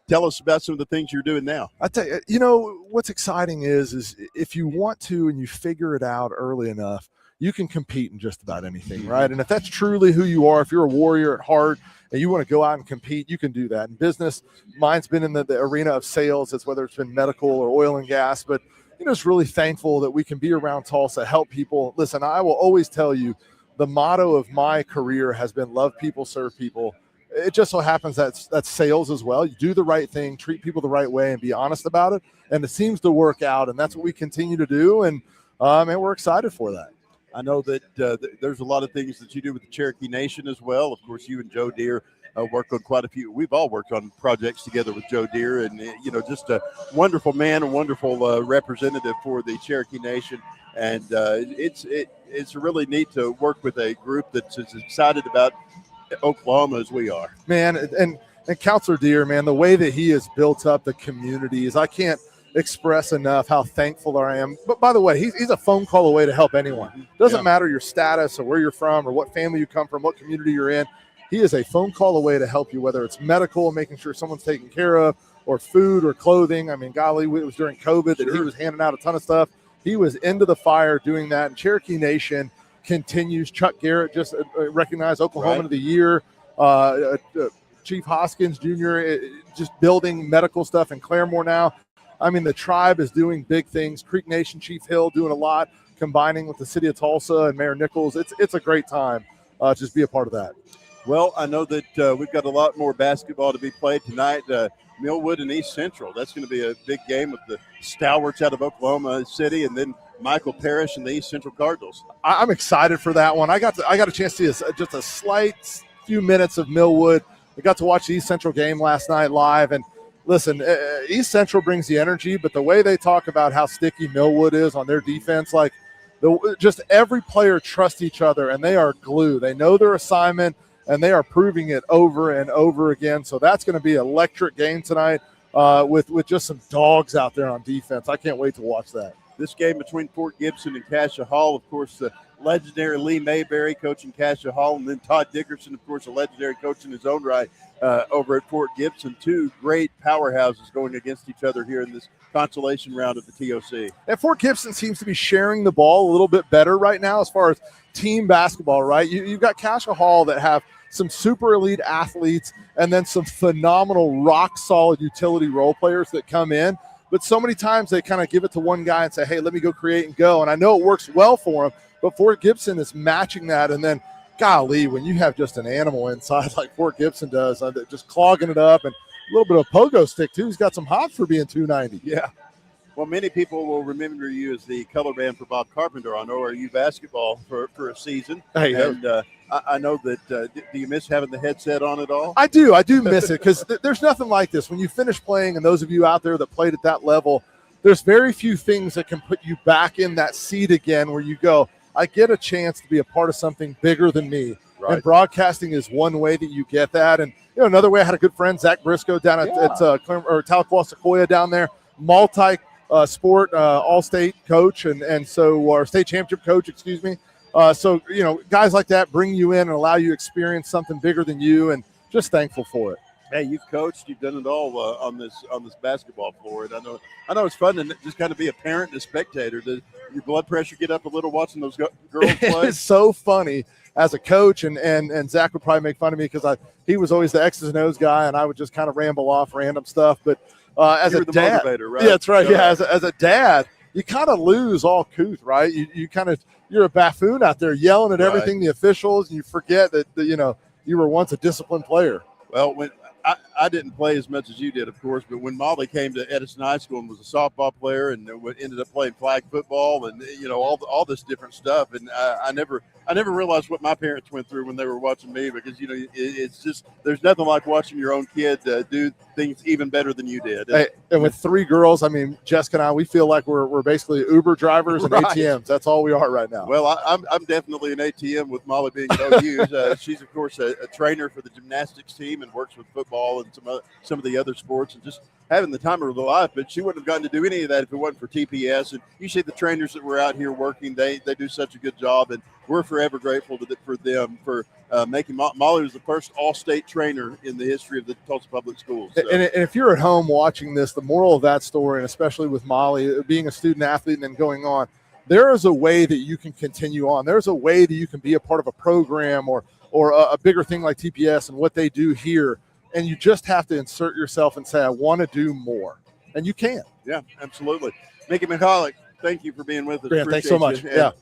[SPEAKER 1] tell us about some of the things you're doing now.
[SPEAKER 18] I tell you, you know, what's exciting is if you want to and you figure it out early enough, you can compete in just about anything, right? And if that's truly who you are, if you're a warrior at heart and you want to go out and compete, you can do that. In business, mine's been in the arena of sales. It's whether it's been medical or oil and gas, but you know, it's really thankful that we can be around Tulsa, help people. Listen, I will always tell you, the motto of my career has been love people, serve people. It just so happens that's sales as well. You do the right thing, treat people the right way, and be honest about it. And it seems to work out, and that's what we continue to do. And we're excited for that.
[SPEAKER 1] I know that there's a lot of things that you do with the Cherokee Nation as well. Of course, you and Joe Deere work on quite a few. We've all worked on projects together with Joe Deere, and you know, just a wonderful man, a wonderful representative for the Cherokee Nation. And it's really neat to work with a group that's as excited about Oklahoma as we are.
[SPEAKER 18] Man, and Counselor Deere, man, the way that he has built up the communities, I can't express enough how thankful I am. But by the way, he's a phone call away to help anyone. Doesn't matter your status or where you're from or what family you come from, what community you're in. He is a phone call away to help you, whether it's medical, making sure someone's taken care of, or food or clothing. I mean, golly, it was during COVID that he was handing out a ton of stuff. He was into the fire doing that. And Cherokee Nation continues. Chuck Garrett just recognized Oklahoman of the Year. Chief Hoskins Jr. Just building medical stuff in Claremore now. I mean, the tribe is doing big things. Creek Nation, Chief Hill doing a lot, combining with the city of Tulsa and Mayor Nichols. It's a great time. Just be a part of that.
[SPEAKER 1] Well, I know that we've got a lot more basketball to be played tonight. Millwood and East Central. That's going to be a big game with the stalwarts out of Oklahoma City, and then Michael Parrish and the East Central Cardinals.
[SPEAKER 18] I'm excited for that one. I got a chance to see just a slight few minutes of Millwood. I got to watch the East Central game last night live, and listen, East Central brings the energy, but the way they talk about how sticky Millwood is on their defense, like just every player trusts each other, and they are glue. They know their assignment, and they are proving it over and over again. So that's going to be an electric game tonight with just some dogs out there on defense. I can't wait to watch that.
[SPEAKER 1] This game between Fort Gibson and Cascia Hall, of course, the legendary Lee Mayberry coaching Cascia Hall, and then Todd Dickerson, of course, a legendary coach in his own right over at Fort Gibson. Two great powerhouses going against each other here in this consolation round of the TOC.
[SPEAKER 18] And Fort Gibson seems to be sharing the ball a little bit better right now as far as team basketball, right? You've got Cascia Hall that have some super elite athletes and then some phenomenal rock-solid utility role players that come in. But so many times they kind of give it to one guy and say, hey, let me go create and go. And I know it works well for him, but Fort Gibson is matching that. And then, golly, when you have just an animal inside like Fort Gibson does, just clogging it up, and a little bit of pogo stick, too. He's got some hops for being 290.
[SPEAKER 1] Yeah. Well, many people will remember you as the color man for Bob Carpenter on ORU basketball for a season.
[SPEAKER 18] Hey,
[SPEAKER 1] and I know that do you miss having the headset on at all?
[SPEAKER 18] I do miss it, because there's nothing like this. When you finish playing, and those of you out there that played at that level, there's very few things that can put you back in that seat again where you go, I get a chance to be a part of something bigger than me. Right. And broadcasting is one way that you get that. And you know, another way, I had a good friend, Zach Briscoe, down at Tahlequah Sequoia down there, sport all-state coach, and so our state championship coach, excuse me. So, you know, guys like that bring you in and allow you to experience something bigger than you, and just thankful for it.
[SPEAKER 1] Hey, you've coached, you've done it all on this basketball floor, and I know it's fun to just kind of be a parent and a spectator. Does your blood pressure get up a little watching those girls play?
[SPEAKER 18] It's so funny as a coach, and Zach would probably make fun of me because he was always the X's and O's guy, and I would just kind of ramble off random stuff. But as a dad,
[SPEAKER 1] motivator, right?
[SPEAKER 18] Yeah, that's right. Yeah, as a dad, you kind of lose all couth, right? You're a buffoon out there yelling at everything, the officials, and you forget that you were once a disciplined player.
[SPEAKER 1] Well, when I didn't play as much as you did, of course, but when Molly came to Edison High School and was a softball player and ended up playing flag football and all this different stuff, and I never realized what my parents went through when they were watching me, because it's just, there's nothing like watching your own kid do things even better than you did.
[SPEAKER 18] Hey, and with three girls, I mean, Jessica and I, we feel like we're basically Uber drivers and ATMs. That's all we are right now.
[SPEAKER 1] Well, I'm definitely an ATM with Molly being at OU. She's, of course, a trainer for the gymnastics team and works with football and some of the other sports and just having the time of her life. But she wouldn't have gotten to do any of that if it wasn't for TPS. And you see the trainers that were out here working, they do such a good job. And we're forever grateful for them for making Molly was the first all-state trainer in the history of the Tulsa Public Schools. So.
[SPEAKER 18] And if you're at home watching this, the moral of that story, and especially with Molly being a student athlete and then going on, there is a way that you can continue on. There's a way that you can be a part of a program or a bigger thing like TPS and what they do here. And you just have to insert yourself and say, I want to do more. And you can.
[SPEAKER 1] Yeah, absolutely. Mickey McCulloch, thank you for being with us.
[SPEAKER 18] Grant, thanks so much. Yeah.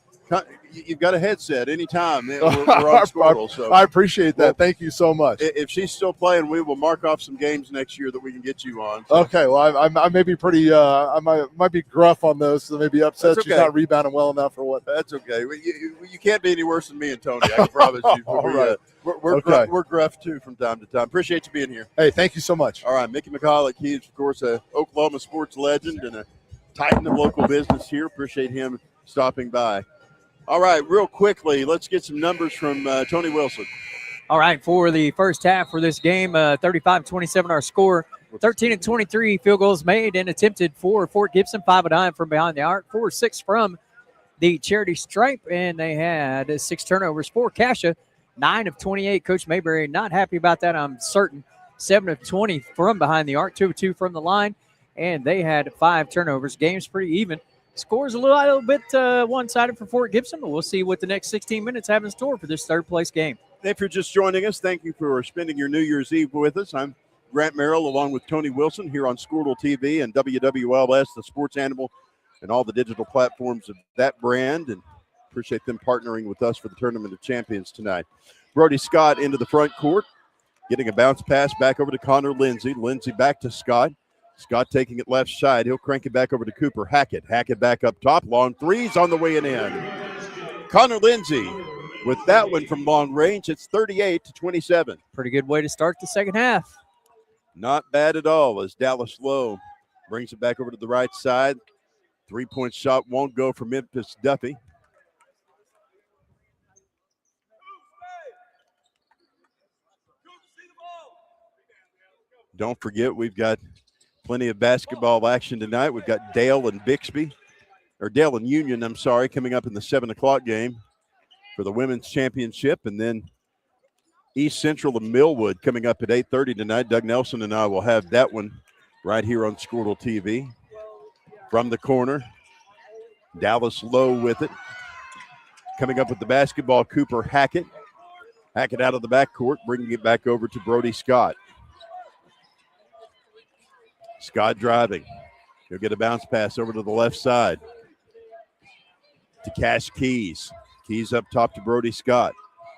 [SPEAKER 1] You've got a headset anytime. We're on Squirtle, so
[SPEAKER 18] I appreciate that. Thank you so much.
[SPEAKER 1] If she's still playing, we will mark off some games next year that we can get you on. So.
[SPEAKER 18] Okay, well, I may be pretty I might be gruff on those, so maybe upset she's not rebounding well enough or what.
[SPEAKER 1] That's okay. You can't be any worse than me and Tony, I can promise you.
[SPEAKER 18] All right.
[SPEAKER 1] We're gruff, too, from time to time. Appreciate you being here.
[SPEAKER 18] Hey, thank you so much.
[SPEAKER 1] All right, Mickey McCulloch, he's, of course, a Oklahoma sports legend and a titan of local business here. Appreciate him stopping by. All right, real quickly, let's get some numbers from Tony Wilson.
[SPEAKER 2] All right, for the first half for this game, 35-27 our score. 13-23 field goals made and attempted for Fort Gibson, 5 of 9 from behind the arc, 4 of 6 from the charity stripe, and they had 6 turnovers for Cascia, 9 of 28. Coach Mayberry not happy about that, I'm certain. 7 of 20 from behind the arc, 2 of 2 from the line, and they had 5 turnovers. Game's pretty even. Scores a little bit one-sided for Fort Gibson, but we'll see what the next 16 minutes have in store for this third-place game.
[SPEAKER 1] If you're just joining us, thank you for spending your New Year's Eve with us. I'm Grant Merrill along with Tony Wilson here on Squirtle TV and WWLS, the sports animal, and all the digital platforms of that brand, and appreciate them partnering with us for the Tournament of Champions tonight. Brody Scott into the front court, getting a bounce pass back over to Connor Lindsay. Lindsay back to Scott. Scott taking it left side. He'll crank it back over to Cooper Hackett. Hackett back up top. Long threes on the way and in. Connor Lindsay with that one from long range. It's 38-27.
[SPEAKER 2] Pretty good way to start the second half.
[SPEAKER 1] Not bad at all as Dallas Lowe brings it back over to the right side. 3-point shot won't go for Memphis Duffy. Don't forget, we've got plenty of basketball action tonight. We've got Dale and Union, coming up in the 7 o'clock game for the women's championship. And then East Central and Millwood coming up at 8:30 tonight. Doug Nelson and I will have that one right here on Squirtle TV. From the corner, Dallas Lowe with it. Coming up with the basketball, Cooper Hackett. Hackett out of the backcourt, bringing it back over to Brody Scott. Scott driving. He'll get a bounce pass over to the left side to Cash Keys. Keys up top to Brody Scott.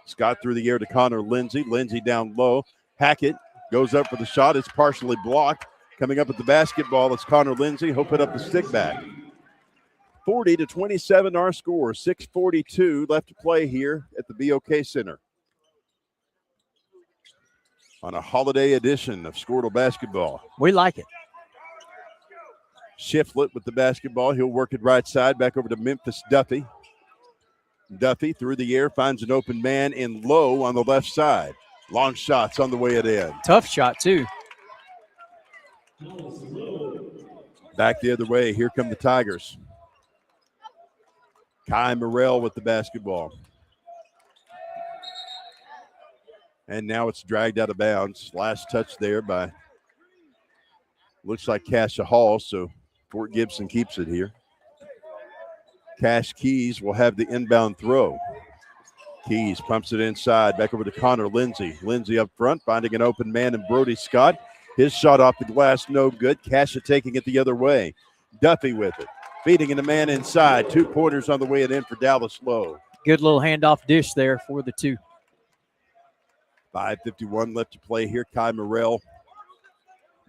[SPEAKER 1] Scott through the air to Connor Lindsay. Lindsay down low. Hackett goes up for the shot. It's partially blocked. Coming up with the basketball, it's Connor Lindsay. He'll put up the stick back. 40-27 our score. 6:42 left to play here at the BOK Center on a holiday edition of Squirtle basketball.
[SPEAKER 2] We like it.
[SPEAKER 1] Shiflett with the basketball. He'll work it right side back over to Memphis Duffy. Duffy through the air finds an open man in low on the left side. Long shots on the way it in.
[SPEAKER 2] Tough shot, too.
[SPEAKER 1] Back the other way. Here come the Tigers. Kai Morrell with the basketball. And now it's dragged out of bounds. Last touch there by, looks like Cascia Hall, so Fort Gibson keeps it here. Cash Keys will have the inbound throw. Keys pumps it inside, back over to Connor Lindsay. Lindsay up front, finding an open man in Brody Scott. His shot off the glass, no good. Cascia taking it the other way. Duffy with it. Feeding in a man inside. 2 pointers on the way and in for Dallas Lowe.
[SPEAKER 2] Good little handoff dish there for the two.
[SPEAKER 1] 5:51 left to play here. Kai Morrell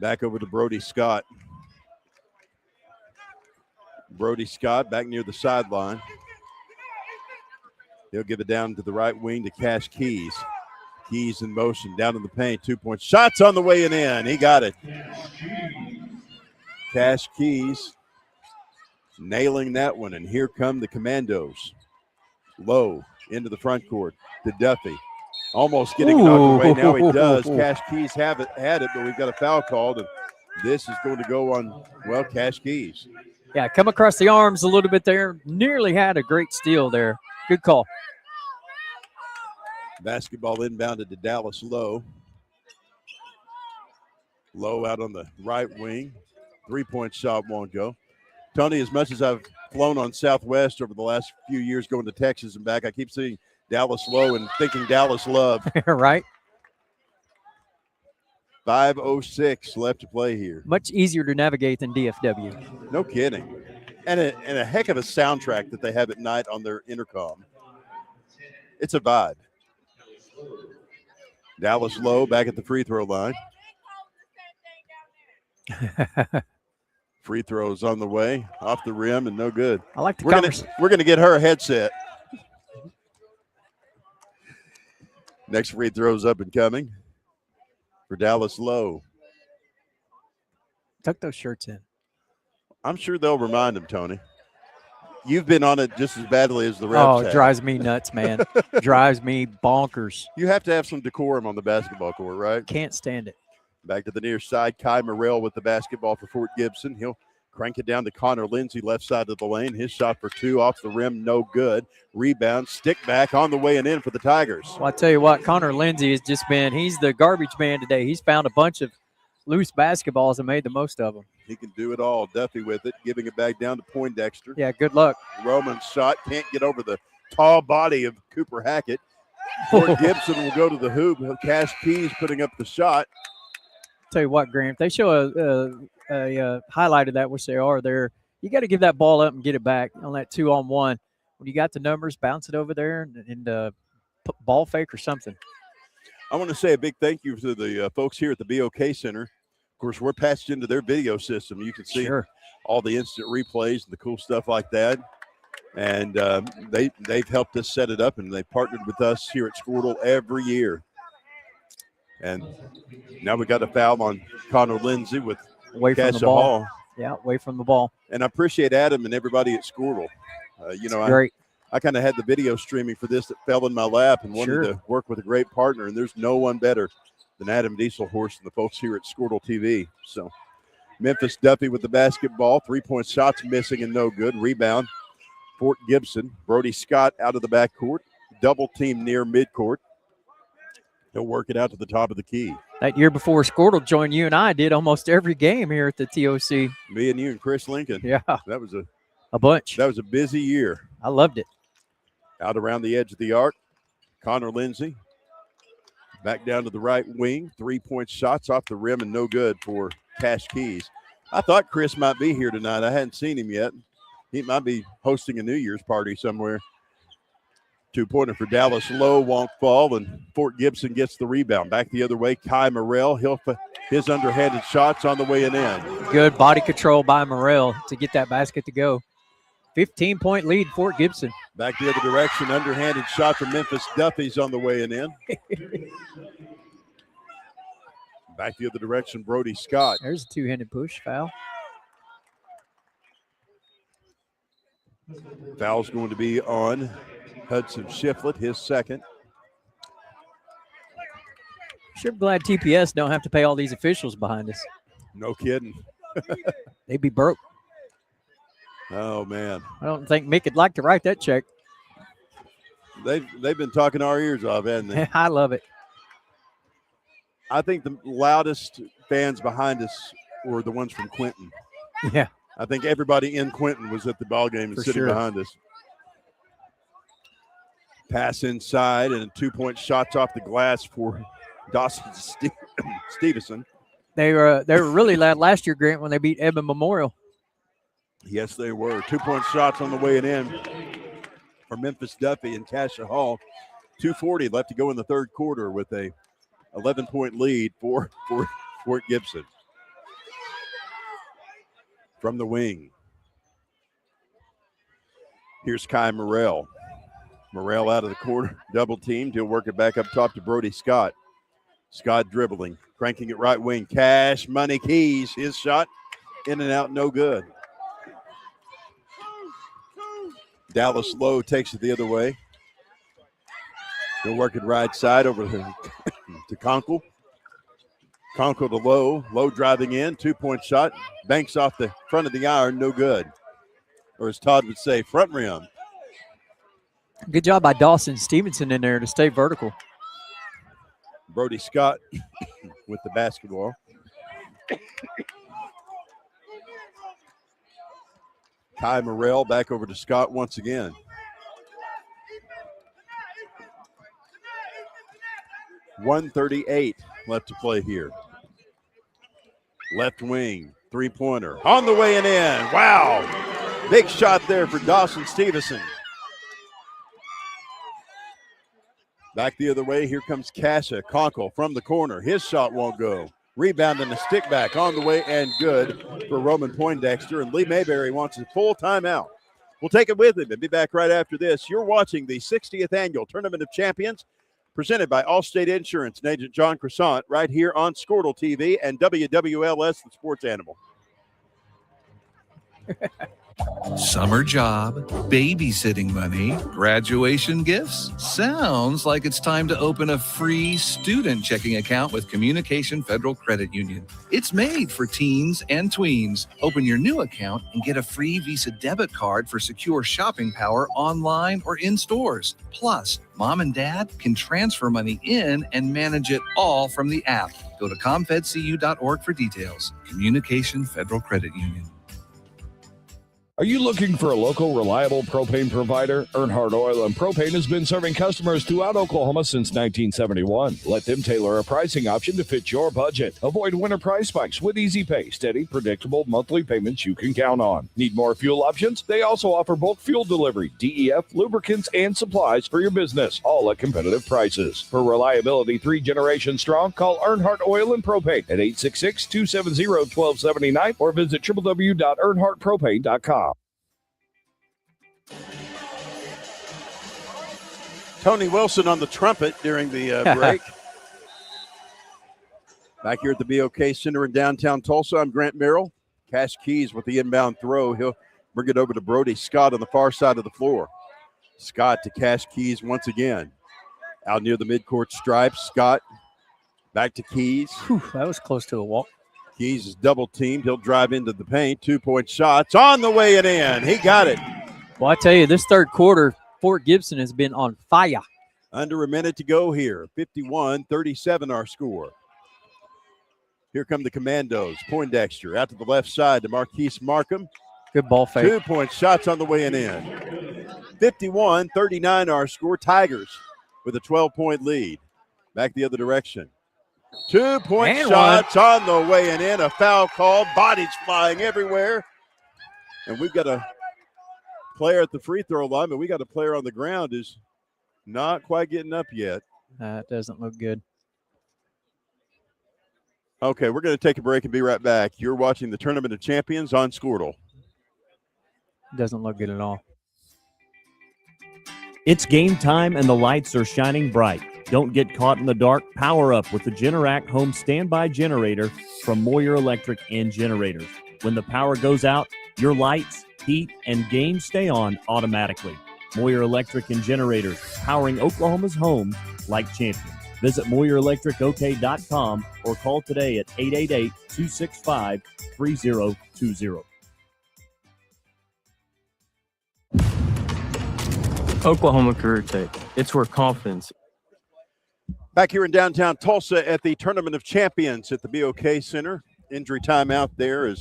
[SPEAKER 1] back over to Brody Scott. Brody Scott back near the sideline. He'll give it down to the right wing to Cash Keys. Keys in motion, down in the paint. 2-point shots on the way and in. He got it. Cash Keys nailing that one, and here come the Commandos. Low into the front court to Duffy. Almost getting it out of the way. Now he does. Cash Keys had it, but we've got a foul called, and this is going to go on, well, Cash Keys.
[SPEAKER 2] Yeah, come across the arms a little bit there. Nearly had a great steal there. Good call.
[SPEAKER 1] Basketball inbounded to Dallas Lowe. Lowe out on the right wing. 3-point shot won't go. Tony, as much as I've flown on Southwest over the last few years going to Texas and back, I keep seeing Dallas Lowe and thinking Dallas Love.
[SPEAKER 2] Right.
[SPEAKER 1] 5:06 left to play here.
[SPEAKER 2] Much easier to navigate than DFW.
[SPEAKER 1] No kidding. And a heck of a soundtrack that they have at night on their intercom. It's a vibe. Dallas Lowe back at the free throw line. Free throws on the way, off the rim, and no good.
[SPEAKER 2] I like the
[SPEAKER 1] We're gonna get her a headset. Next free throw's up and coming for Dallas Lowe.
[SPEAKER 2] Tuck those shirts in.
[SPEAKER 1] I'm sure they'll remind him, Tony. You've been on it just as badly as the refs.
[SPEAKER 2] Oh, it drives me nuts, man. Drives me bonkers.
[SPEAKER 1] You have to have some decorum on the basketball court, right?
[SPEAKER 2] Can't stand it.
[SPEAKER 1] Back to the near side, Kai Morrell with the basketball for Fort Gibson. He'll crank it down to Connor Lindsay, left side of the lane. His shot for two off the rim, no good. Rebound, stick back on the way and in for the Tigers.
[SPEAKER 2] Well, I tell you what, Connor Lindsay has just been, he's the garbage man today. He's found a bunch of loose basketballs and made the most of them.
[SPEAKER 1] He can do it all. Duffy with it, giving it back down to Poindexter.
[SPEAKER 2] Yeah, good luck.
[SPEAKER 1] Roman's shot can't get over the tall body of Cooper Hackett. Fort Gibson will go to the hoop. Cash Keys putting up the shot.
[SPEAKER 2] Tell you what, Graham, if they show a highlight of that, which they are there, you got to give that ball up and get it back on that 2-on-1. When you got the numbers, bounce it over there and ball fake or something.
[SPEAKER 1] I want to say a big thank you to the folks here at the BOK Center. Of course, we're patched into their video system. You can see all the instant replays and the cool stuff like that. And they've helped us set it up, and they partnered with us here at Squirtle every year. And now we got a foul on Connor Lindsay with
[SPEAKER 2] away from the
[SPEAKER 1] Cascia
[SPEAKER 2] ball.
[SPEAKER 1] Hall.
[SPEAKER 2] Yeah, away from the ball.
[SPEAKER 1] And I appreciate Adam and everybody at Squirtle.
[SPEAKER 2] Great.
[SPEAKER 1] I kind of had the video streaming for this that fell in my lap and wanted to work with a great partner, and there's no one better than Adam Dieselhorst and the folks here at Squirtle TV. So Memphis Duffy with the basketball, 3-point shots missing and no good. Rebound, Fort Gibson. Brody Scott out of the backcourt, double team near midcourt. He'll work it out to the top of the key.
[SPEAKER 2] That year before Squirtle joined, you and I did almost every game here at the TOC.
[SPEAKER 1] Me and you and Chris Lincoln.
[SPEAKER 2] Yeah.
[SPEAKER 1] That was
[SPEAKER 2] a bunch.
[SPEAKER 1] That was a busy year.
[SPEAKER 2] I loved it.
[SPEAKER 1] Out around the edge of the arc, Connor Lindsay. Back down to the right wing. 3-point shots off the rim and no good for Cash Keys. I thought Chris might be here tonight. I hadn't seen him yet. He might be hosting a New Year's party somewhere. 2-pointer for Dallas Lowe won't fall, and Fort Gibson gets the rebound. Back the other way, Kai Morrell. His underhanded shots on the way and in.
[SPEAKER 2] Good body control by Morrell to get that basket to go. 15-point lead, Fort Gibson.
[SPEAKER 1] Back the other direction, underhanded shot from Memphis Duffy's on the way and in. Back the other direction, Brody Scott.
[SPEAKER 2] There's a two-handed push foul.
[SPEAKER 1] Foul's going to be on Hudson Shiflett, his second.
[SPEAKER 2] Sure glad TPS don't have to pay all these officials behind us.
[SPEAKER 1] No kidding.
[SPEAKER 2] They'd be broke.
[SPEAKER 1] Oh, man.
[SPEAKER 2] I don't think Mick would like to write that check.
[SPEAKER 1] They've been talking our ears off, haven't they?
[SPEAKER 2] I love it.
[SPEAKER 1] I think the loudest fans behind us were the ones from Quinton.
[SPEAKER 2] Yeah.
[SPEAKER 1] I think everybody in Quinton was at the ball game and sitting behind us. Pass inside and 2-point shots off the glass for Dawson Stevenson.
[SPEAKER 2] They were really loud last year, Grant, when they beat Edmond Memorial.
[SPEAKER 1] Yes, they were. 2-point shots on the way and in for Memphis Duffy and Cascia Hall. 2:40 left to go in the third quarter with a 11-point lead for Fort Gibson. From the wing, here's Kai Morrell. Morrell out of the corner, double teamed. He'll work it back up top to Brody Scott. Scott dribbling, cranking it right wing. Cash Money Keys, his shot in and out, no good. Dallas Lowe takes it the other way. He'll work it right side over to Conkle. Conkle to Lowe. Lowe driving in. 2-point shot. Banks off the front of the iron. No good. Or as Todd would say, front rim.
[SPEAKER 2] Good job by Dawson Stevenson in there to stay vertical.
[SPEAKER 1] Brody Scott with the basketball. Ty Morrell back over to Scott once again. .138 left to play here. Left wing, three-pointer. On the way and in. Wow. Big shot there for Dawson Stevenson. Back the other way, here comes Cascia. Conkle from the corner. His shot won't go. Rebound and a stick back on the way and good for Roman Poindexter. And Lee Mayberry wants a full timeout. We'll take it with him and be back right after this. You're watching the 60th Annual Tournament of Champions presented by Allstate Insurance and Agent John Croissant right here on Squirtle TV and WWLS, the sports animal.
[SPEAKER 17] Summer job, babysitting money, graduation gifts. Sounds like it's time to open a free student checking account with Communication Federal Credit Union. It's made for teens and tweens. Open your new account and get a free Visa debit card for secure shopping power online or in stores. Plus, mom and dad can transfer money in and manage it all from the app. Go to comfedcu.org for details. Communication Federal Credit Union.
[SPEAKER 19] Are you looking for a local, reliable propane provider? Earnhardt Oil and Propane has been serving customers throughout Oklahoma since 1971. Let them tailor a pricing option to fit your budget. Avoid winter price spikes with easy pay, steady, predictable monthly payments you can count on. Need more fuel options? They also offer bulk fuel delivery, DEF, lubricants, and supplies for your business, all at competitive prices. For reliability 3 generations strong, call Earnhardt Oil and Propane at 866-270-1279 or visit www.earnhardtpropane.com.
[SPEAKER 1] Tony Wilson on the trumpet during the break. Back here at the BOK Center in downtown Tulsa, I'm Grant Merrill. Cash Keys with the inbound throw. He'll bring it over to Brody Scott on the far side of the floor. Scott to Cash Keys once again. Out near the midcourt stripe, Scott back to Keys.
[SPEAKER 2] Whew, that was close to a walk.
[SPEAKER 1] Keys is double teamed. He'll drive into the paint. 2-point shots on the way and in. He got it.
[SPEAKER 2] Well, I tell you, this third quarter, Fort Gibson has been on fire.
[SPEAKER 1] Under a minute to go here. 51-37 our score. Here come the Commandos. Poindexter out to the left side to Marquise Markham.
[SPEAKER 2] Good ball fake.
[SPEAKER 1] 2-point shots on the way and in. 51-39 our score. Tigers with a 12-point lead. Back the other direction. 2-point shots on the way and in. A foul called. Bodies flying everywhere. And we've got a player at the free throw line, but we got a player on the ground who's not quite getting up yet.
[SPEAKER 2] That doesn't look good.
[SPEAKER 1] Okay, we're going to take a break and be right back. You're watching the Tournament of Champions on Squirtle.
[SPEAKER 2] Doesn't look good at all.
[SPEAKER 20] It's game time and the lights are shining bright. Don't get caught in the dark. Power up with the Generac Home Standby Generator from Moyer Electric and Generators. When the power goes out, your lights, heat, and games stay on automatically. Moyer Electric and Generators, powering Oklahoma's homes like champions. Visit MoyerElectricOK.com or call today at 888-265-3020.
[SPEAKER 21] Oklahoma Career Tech. It's where confidence.
[SPEAKER 1] Back here in downtown Tulsa at the Tournament of Champions at the BOK Center. Injury timeout there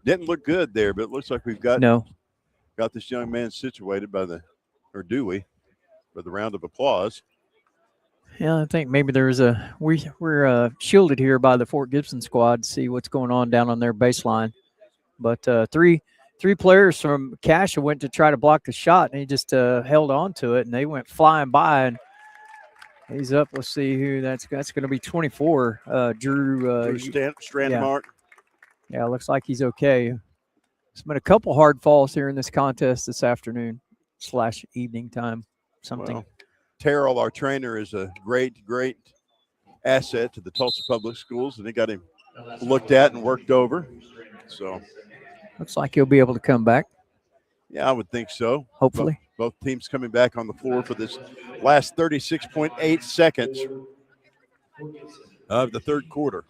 [SPEAKER 1] didn't look good there, but it looks like we've got this young man situated by the round of applause.
[SPEAKER 2] Yeah, I think maybe there's we're shielded here by the Fort Gibson squad to see what's going on down on their baseline. But three players from Cascia went to try to block the shot, and he just held on to it, and they went flying by. And he's up. Let's see who that's going to be 24. Drew
[SPEAKER 1] Strandmark.
[SPEAKER 2] Yeah, looks like he's okay. There's been a couple hard falls here in this contest this afternoon / evening time.
[SPEAKER 1] Well, Terrell, our trainer, is a great asset to the Tulsa Public Schools, and they got him looked at and worked over. So
[SPEAKER 2] looks like he'll be able to come back.
[SPEAKER 1] Yeah, I would think so.
[SPEAKER 2] Hopefully.
[SPEAKER 1] Both teams coming back on the floor for this last 36.8 seconds of the third quarter.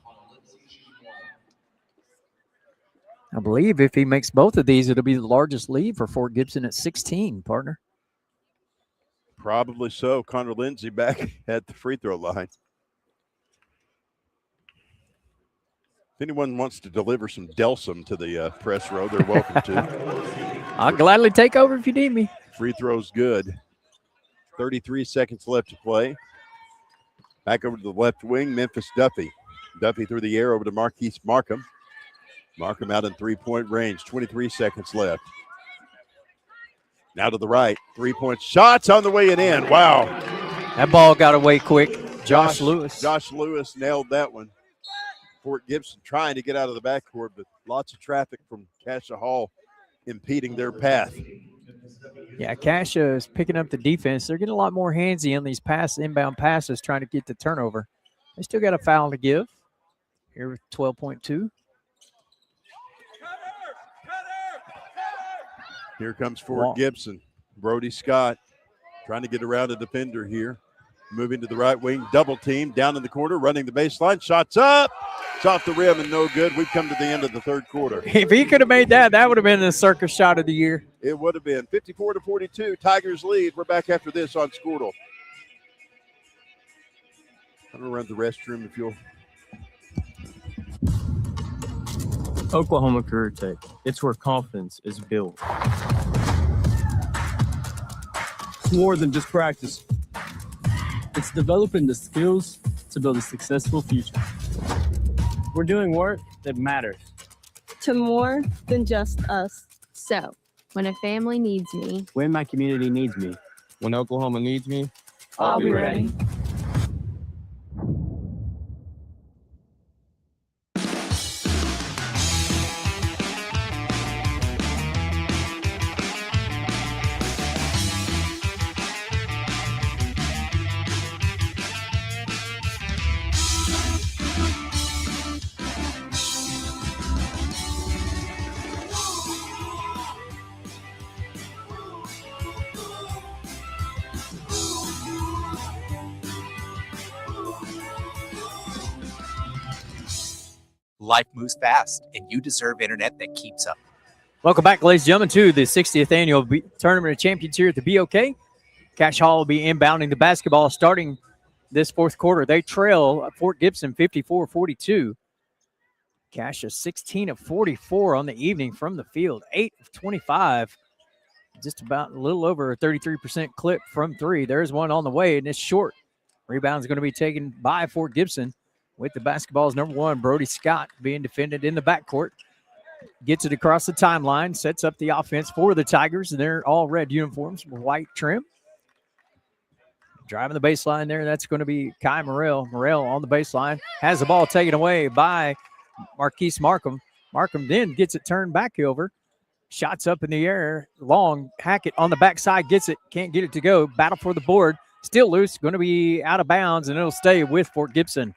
[SPEAKER 2] I believe if he makes both of these, it'll be the largest lead for Fort Gibson at 16, partner.
[SPEAKER 1] Probably so. Connor Lindsay back at the free throw line. If anyone wants to deliver some Delsum to the press row, they're welcome to.
[SPEAKER 2] I'll gladly take over if you need me.
[SPEAKER 1] Free throw's good. 33 seconds left to play. Back over to the left wing, Memphis Duffy. Duffy through the air over to Marquise Markham. Markham out in three-point range. 23 seconds left. Now to the right. 3-point shots on the way and in. Wow.
[SPEAKER 2] That ball got away quick. Josh Lewis.
[SPEAKER 1] Josh Lewis nailed that one. Fort Gibson trying to get out of the backcourt, but lots of traffic from Cascia Hall impeding their path.
[SPEAKER 2] Yeah, Cascia is picking up the defense. They're getting a lot more handsy on these inbound passes, trying to get the turnover. They still got a foul to give. Here with 12.2.
[SPEAKER 1] Here comes Fort Gibson. Brody Scott trying to get around a defender here. Moving to the right wing, double team, down in the corner, running the baseline. Shots up. It's off the rim and no good. We've come to the end of the third quarter.
[SPEAKER 2] If he could have made that, that would have been the circus shot of the year.
[SPEAKER 1] It would have been 54-42. Tigers lead. We're back after this on Squirtle. I'm going to run to the restroom if you'll.
[SPEAKER 21] Oklahoma Career Tech. It's where confidence is built. It's more than just practice. It's developing the skills to build a successful future. We're doing work that matters.
[SPEAKER 3] To more than just us. So, when a family needs me,
[SPEAKER 21] When my community needs me. When Oklahoma needs me,
[SPEAKER 3] I'll be ready.
[SPEAKER 22] Life moves fast, and you deserve internet that keeps up.
[SPEAKER 2] Welcome back, ladies and gentlemen, to the 60th Annual Tournament of Champions here at the BOK. Cascia Hall will be inbounding the basketball starting this fourth quarter. They trail Fort Gibson 54-42. Cascia 16 of 44 on the evening from the field, 8 of 25. Just about a little over a 33% clip from three. There's one on the way, and it's short. Rebound is going to be taken by Fort Gibson. With the basketball's number one, Brody Scott, being defended in the backcourt. Gets it across the timeline, sets up the offense for the Tigers, and they're all red uniforms with white trim. Driving the baseline there, that's going to be Kai Morrell. Morrell on the baseline, has the ball taken away by Marquise Markham. Markham then gets it turned back over. Shots up in the air, long. Hackett on the backside, gets it, can't get it to go. Battle for the board, still loose, going to be out of bounds, and it'll stay with Fort Gibson.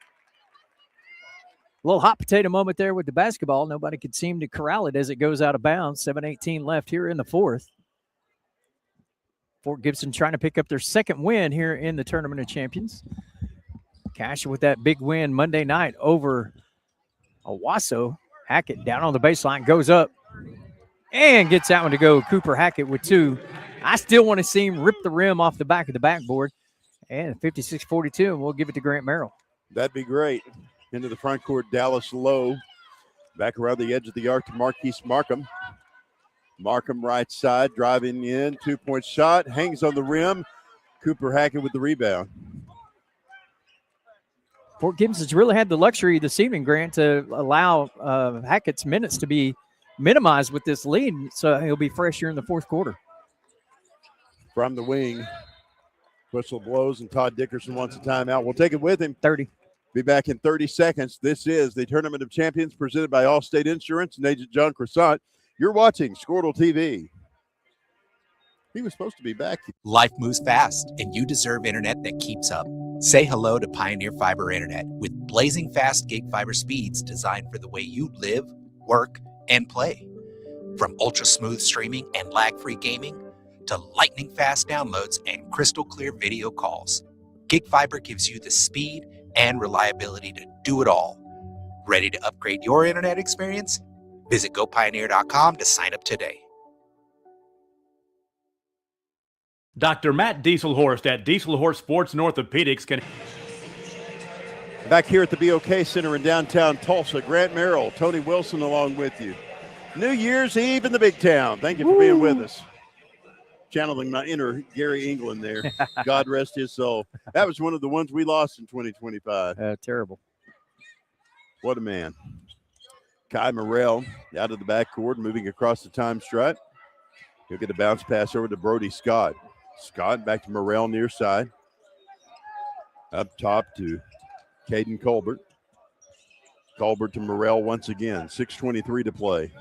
[SPEAKER 2] A little hot potato moment there with the basketball. Nobody could seem to corral it as it goes out of bounds. 7:18 left here in the fourth. Fort Gibson trying to pick up their second win here in the Tournament of Champions. Cascia with that big win Monday night over Owasso. Hackett down on the baseline, goes up and gets that one to go. Cooper Hackett with two. I still want to see him rip the rim off the back of the backboard. And 56-42, and we'll give it to Grant Merrill.
[SPEAKER 1] That'd be great. Into the front court, Dallas Lowe. Back around the edge of the arc to Marquise Markham. Markham right side, driving in, 2-point shot, hangs on the rim. Cooper Hackett with the rebound.
[SPEAKER 2] Fort Gibson's really had the luxury this evening, Grant, to allow Hackett's minutes to be minimized with this lead, so he'll be fresh here in the fourth quarter.
[SPEAKER 1] From the wing, whistle blows, and Todd Dickerson wants a timeout. We'll take it with him.
[SPEAKER 2] 30.
[SPEAKER 1] Be back in 30 seconds. This is the Tournament of Champions presented by Allstate Insurance and Agent John Croissant. You're watching Squirtle TV. He was supposed to be back.
[SPEAKER 22] Life moves fast, and you deserve internet that keeps up. Say hello to Pioneer Fiber Internet with blazing fast gig fiber speeds designed for the way you live, work, and play. From ultra-smooth streaming and lag-free gaming to lightning-fast downloads and crystal-clear video calls. Gig Fiber gives you the speed and reliability to do it all. Ready to upgrade your internet experience? Visit gopioneer.com to sign up today.
[SPEAKER 11] Dr. Matt Dieselhorst at Dieselhorst Sports and Orthopedics can.
[SPEAKER 1] Back here at the BOK Center in downtown Tulsa, Grant Merrill, Tony Wilson along with you. New Year's Eve in the big town. Thank you for being with us. Channeling my inner Gary England there. God rest his soul. That was one of the ones we lost in 2025.
[SPEAKER 2] Terrible.
[SPEAKER 1] What a man. Kai Morrell out of the backcourt, moving across the time stripe. He'll get a bounce pass over to Brody Scott. Scott back to Morrell near side. Up top to Caden Colbert. Colbert to Morrell once again. 6:23 to play.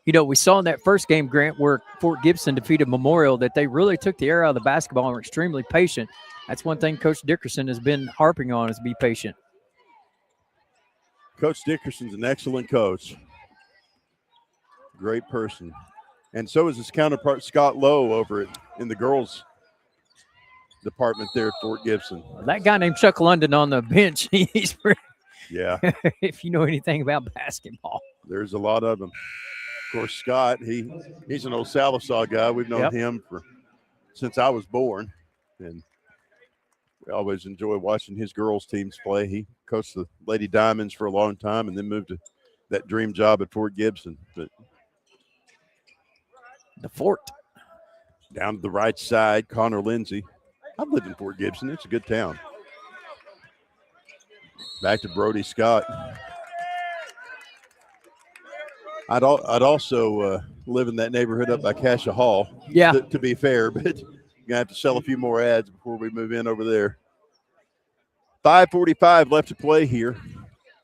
[SPEAKER 2] You know, we saw in that first game, Grant, where Fort Gibson defeated Memorial, that they really took the air out of the basketball and were extremely patient. That's one thing Coach Dickerson has been harping on, is be patient.
[SPEAKER 1] Coach Dickerson's an excellent coach. Great person. And so is his counterpart, Scott Lowe, over in the girls' department there at Fort Gibson.
[SPEAKER 2] That guy named Chuck London on the bench, he's pretty,
[SPEAKER 1] yeah.
[SPEAKER 2] if you know anything about basketball.
[SPEAKER 1] There's a lot of them. Of course, Scott, he's an old Sallisaw guy. We've known him since I was born. And we always enjoy watching his girls' teams play. He coached the Lady Diamonds for a long time and then moved to that dream job at Fort Gibson. But
[SPEAKER 2] the Fort.
[SPEAKER 1] Down to the right side, Connor Lindsay. I've lived in Fort Gibson. It's a good town. Back to Brody Scott. I'd also live in that neighborhood up by Cascia Hall.
[SPEAKER 2] Yeah.
[SPEAKER 1] To be fair, but you're going to have to sell a few more ads before we move in over there. 5:45 left to play here.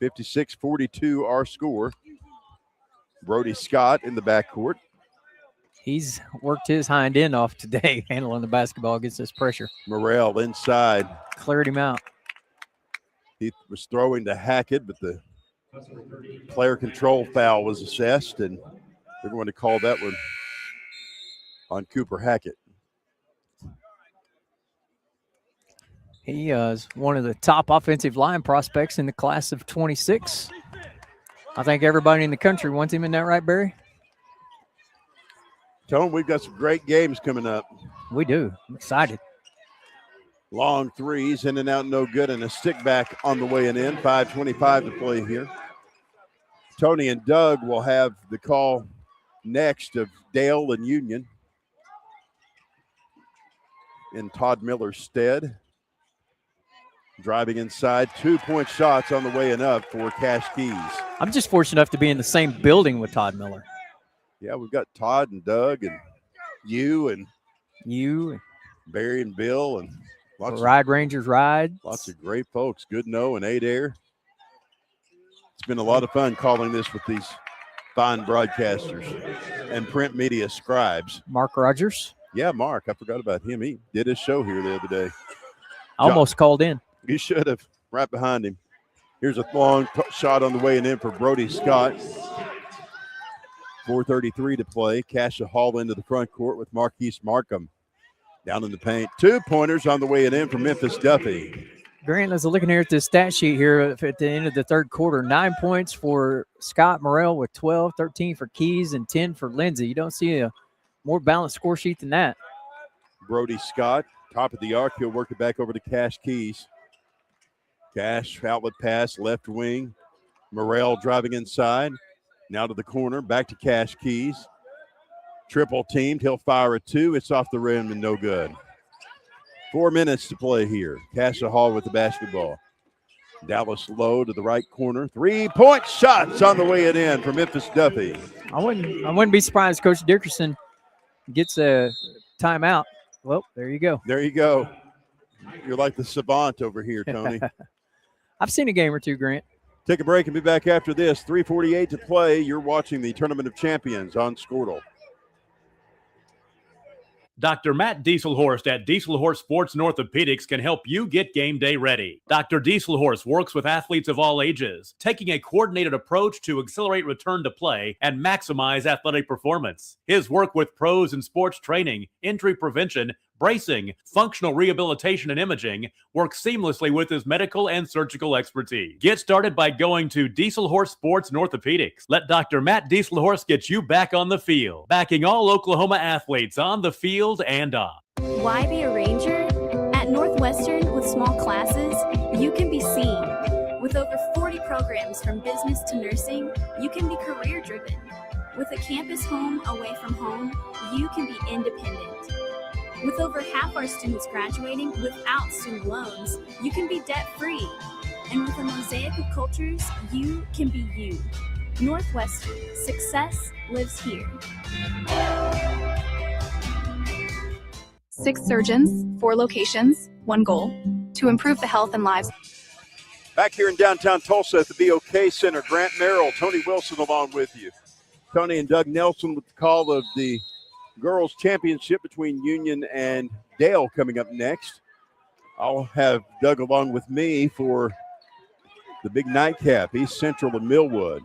[SPEAKER 1] 56-42 our score. Brody Scott in the backcourt.
[SPEAKER 2] He's worked his hind end off today, handling the basketball against this pressure.
[SPEAKER 1] Morrell inside.
[SPEAKER 2] Cleared him out.
[SPEAKER 1] He was throwing to Hackett, but the player control foul was assessed, and they're going to call that one on Cooper Hackett.
[SPEAKER 2] He is one of the top offensive line prospects in the class of 26. I think everybody in the country wants him. In that right, Barry?
[SPEAKER 1] Tone, we've got some great games coming up.
[SPEAKER 2] We do. I'm excited.
[SPEAKER 1] Long threes, in and out, no good, and a stick back on the way and in. 5:25 to play here. Tony and Doug will have the call next of Dale and Union in Todd Miller's stead. Driving inside, 2-point shots on the way and up for Cash Keys.
[SPEAKER 2] I'm just fortunate enough to be in the same building with Todd Miller.
[SPEAKER 1] Yeah, we've got Todd and Doug and you and Barry and Bill and lots
[SPEAKER 2] Ride Rangers Ride.
[SPEAKER 1] Lots of great folks. Goodnow and Adair. It's been a lot of fun calling this with these fine broadcasters and print media scribes.
[SPEAKER 2] Mark Rogers.
[SPEAKER 1] Yeah, Mark. I forgot about him. He did his show here the other day.
[SPEAKER 2] Almost called in.
[SPEAKER 1] You should have. Right behind him. Here's a long shot on the way and in for Brody Scott. 4:33 to play. Cascia Hall into the front court with Marquise Markham down in the paint. 2-pointers on the way and in for Memphis Duffy.
[SPEAKER 2] Grant, as I'm looking here at the stat sheet here at the end of the third quarter, 9 points for Scott Morrell with 12, 13 for Keys, and 10 for Lindsay. You don't see a more balanced score sheet than that.
[SPEAKER 1] Brody Scott, top of the arc. He'll work it back over to Cash Keys. Cash, outlet pass, left wing. Morrell driving inside. Now to the corner, back to Cash Keys. Triple teamed, he'll fire a 2. It's off the rim and no good. 4 minutes to play here. Cascia Hall with the basketball. Dallas Lowe to the right corner. 3-point shots on the way and in for Memphis Duffy.
[SPEAKER 2] I wouldn't be surprised Coach Dickerson gets a timeout. Well, there you go.
[SPEAKER 1] There you go. You're like the savant over here, Tony.
[SPEAKER 2] I've seen a game or two, Grant.
[SPEAKER 1] Take a break and be back after this. 3:48 to play. You're watching the Tournament of Champions on Squirtle.
[SPEAKER 11] Dr. Matt Dieselhorst at Dieselhorst Sports and Orthopedics can help you get game day ready. Dr. Dieselhorst works with athletes of all ages, taking a coordinated approach to accelerate return to play and maximize athletic performance. His work with pros in sports training, injury prevention, bracing, functional rehabilitation, and imaging works seamlessly with his medical and surgical expertise. Get started by going to Dieselhorst Sports and Orthopedics. Let Dr. Matt Dieselhorst get you back on the field, backing all Oklahoma athletes on the field and off.
[SPEAKER 4] Why be a ranger? At Northwestern, with small classes, you can be seen. With over 40 programs from business to nursing, you can be career-driven. With a campus home away from home, you can be independent. With over half our students graduating without student loans, you can be debt-free. And with a mosaic of cultures, you can be you. Northwestern, success lives here.
[SPEAKER 15] 6 surgeons, 4 locations, 1 goal: to improve the health and lives.
[SPEAKER 1] Back here in downtown Tulsa at the BOK Center, Grant Merrill, Tony Wilson along with you. Tony and Doug Nelson with the call of the girls championship between Union and Dale coming up next. I'll have Doug along with me for the big nightcap, East Central and Millwood.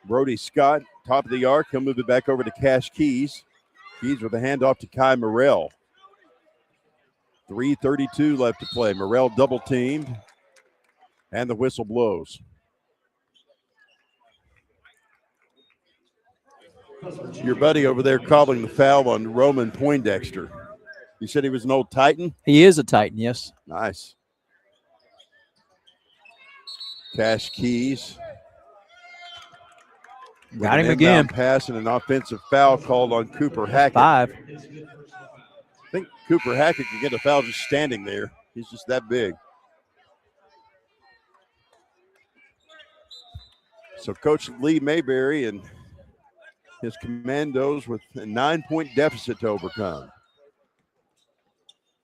[SPEAKER 1] Brody Scott, top of the arc. He'll move it back over to Cash Keys. Keys with a handoff to Kai Morrell. 3:32 left to play. Morrell double teamed, and the whistle blows. Your buddy over there calling the foul on Roman Poindexter. You said he was an old Titan?
[SPEAKER 2] He is a Titan, yes.
[SPEAKER 1] Nice. Cash Keys.
[SPEAKER 2] Got him again.
[SPEAKER 1] Pass and an offensive foul called on Cooper Hackett.
[SPEAKER 2] 5.
[SPEAKER 1] I think Cooper Hackett can get a foul just standing there. He's just that big. So Coach Lee Mayberry and his Commandos with a 9-point deficit to overcome.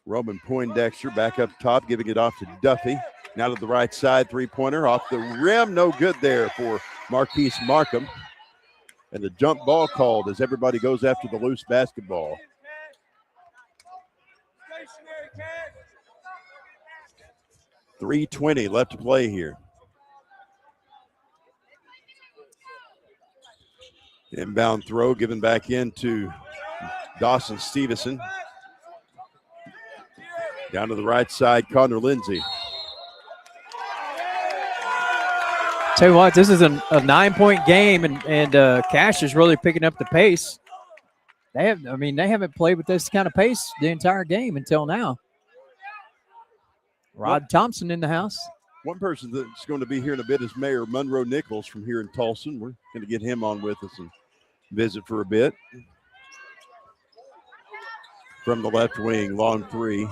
[SPEAKER 1] Roman Poindexter back up top, giving it off to Duffy. Now to the right side, three-pointer off the rim. No good there for Marquise Markham. And the jump ball called as everybody goes after the loose basketball. .320 left to play here. Inbound throw given back into Dawson Stevenson. Down to the right side, Connor Lindsay.
[SPEAKER 2] Tell you what, this is a 9-point game, and Cash is really picking up the pace. They haven't played with this kind of pace the entire game until now. Rod Thompson in the house.
[SPEAKER 1] One person that's going to be here in a bit is Mayor Monroe Nichols from here in Tulsa. We're going to get him on with us and visit for a bit. From the left wing, long three.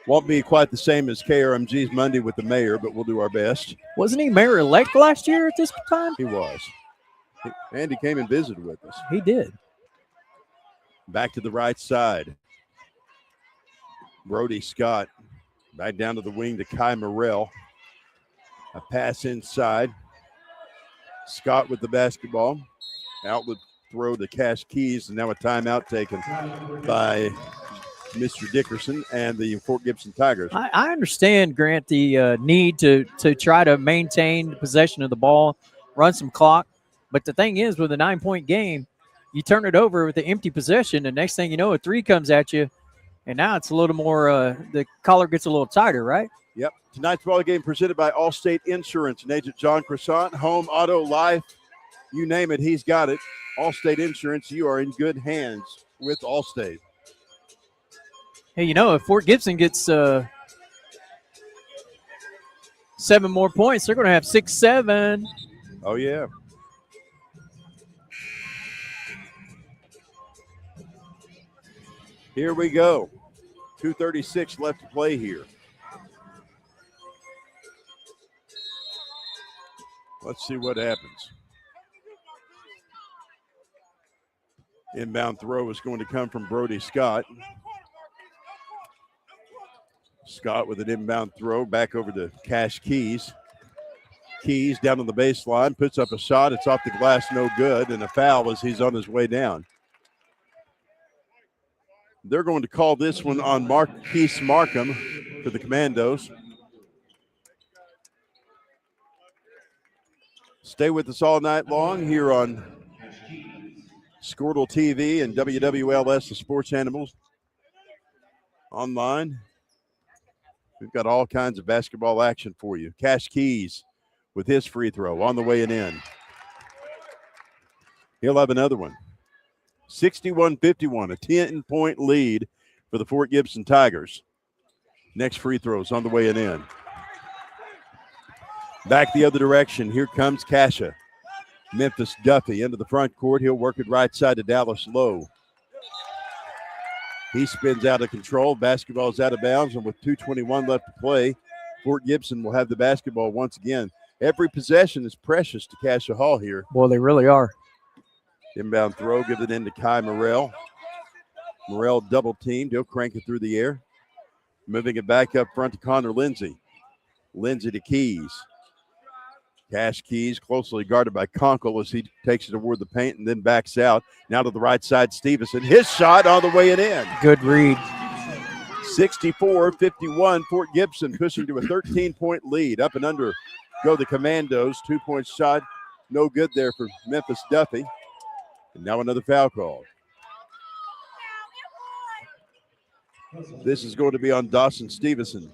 [SPEAKER 1] Won't be quite the same as KRMG's Monday with the mayor, but we'll do our best.
[SPEAKER 2] Wasn't he mayor-elect last year at this time?
[SPEAKER 1] He was. And he came and visited with us.
[SPEAKER 2] He did.
[SPEAKER 1] Back to the right side. Brody Scott back down to the wing to Kai Morrell. A pass inside. Scott with the basketball. Outlet throw to Cash Keys, and now a timeout taken by Mr. Dickerson and the Fort Gibson Tigers.
[SPEAKER 2] I understand, Grant, the need to try to maintain possession of the ball, run some clock. But the thing is, with a 9-point game, you turn it over with the empty possession, and next thing you know, a three comes at you, and now it's a little more, the collar gets a little tighter, right?
[SPEAKER 1] Yep. Tonight's ball game presented by Allstate Insurance and Agent John Croissant. Home, auto, life, you name it, he's got it. Allstate Insurance, you are in good hands with Allstate.
[SPEAKER 2] Hey, you know, if Fort Gibson gets 7 more points, they're going to have 6-7.
[SPEAKER 1] Oh, yeah. Here we go. 2:36 left to play here. Let's see what happens. Inbound throw is going to come from Brody Scott. Scott with an inbound throw back over to Cash Keys. Keys down on the baseline, puts up a shot. It's off the glass, no good, and a foul as he's on his way down. They're going to call this one on Marquise Markham for the Commandos. Stay with us all night long here on Squirtle TV and WWLS, the Sports Animals online. We've got all kinds of basketball action for you. Cash Keys with his free throw on the way and in. He'll have another one. 61-51, a 10-point lead for the Fort Gibson Tigers. Next free throws on the way and in. Back the other direction. Here comes Cascia. Memphis Duffy into the front court. He'll work it right side to Dallas Lowe. He spins out of control. Basketball is out of bounds, and with 2:21 left to play, Fort Gibson will have the basketball once again. Every possession is precious to Cascia Hall here.
[SPEAKER 2] Boy, they really are.
[SPEAKER 1] Inbound throw, give it in to Kai Morrell. Morrell double teamed. He'll crank it through the air. Moving it back up front to Connor Lindsay. Lindsay to Keys. Cash Keys closely guarded by Conkle as he takes it toward the paint and then backs out. Now to the right side, Stevenson. His shot on the way and in.
[SPEAKER 2] Good read.
[SPEAKER 1] 64-51. Fort Gibson pushing to a 13-point lead. Up and under go the Commandos. 2-point shot. No good there for Memphis Duffy. And now another foul call. This is going to be on Dawson Stevenson.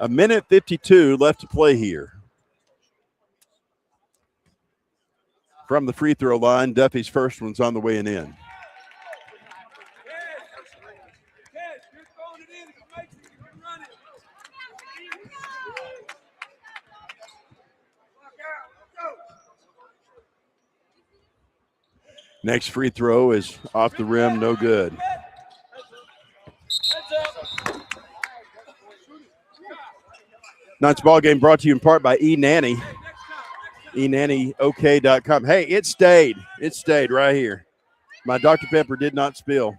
[SPEAKER 1] A minute 52 left to play here. From the free throw line, Duffy's first one's on the way and in. Next free throw is off the rim, no good. Tonight's ball game brought to you in part by eNanny, eNannyOK.com. Hey, it stayed right here. My Dr. Pepper did not spill.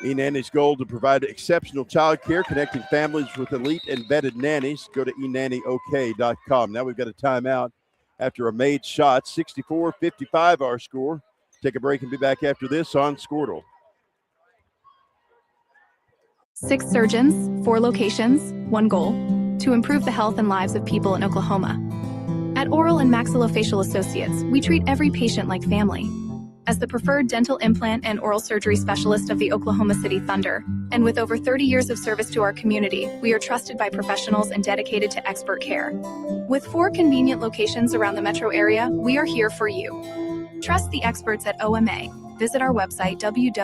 [SPEAKER 1] eNanny's goal to provide exceptional child care, connecting families with elite and vetted nannies. Go to eNannyOK.com. Now we've got a timeout after a made shot. 64-55 our score. Take a break and be back after this on Squirtle.
[SPEAKER 15] 6 surgeons, 4 locations, 1 goal: to improve the health and lives of people in Oklahoma. At Oral and Maxillofacial Associates, we treat every patient like family. As the preferred dental implant and oral surgery specialist of the Oklahoma City Thunder, and with over 30 years of service to our community, we are trusted by professionals and dedicated to expert care. With 4 convenient locations around the metro area, we are here for you. Trust the experts at OMA. Visit our website, www.omaok.com.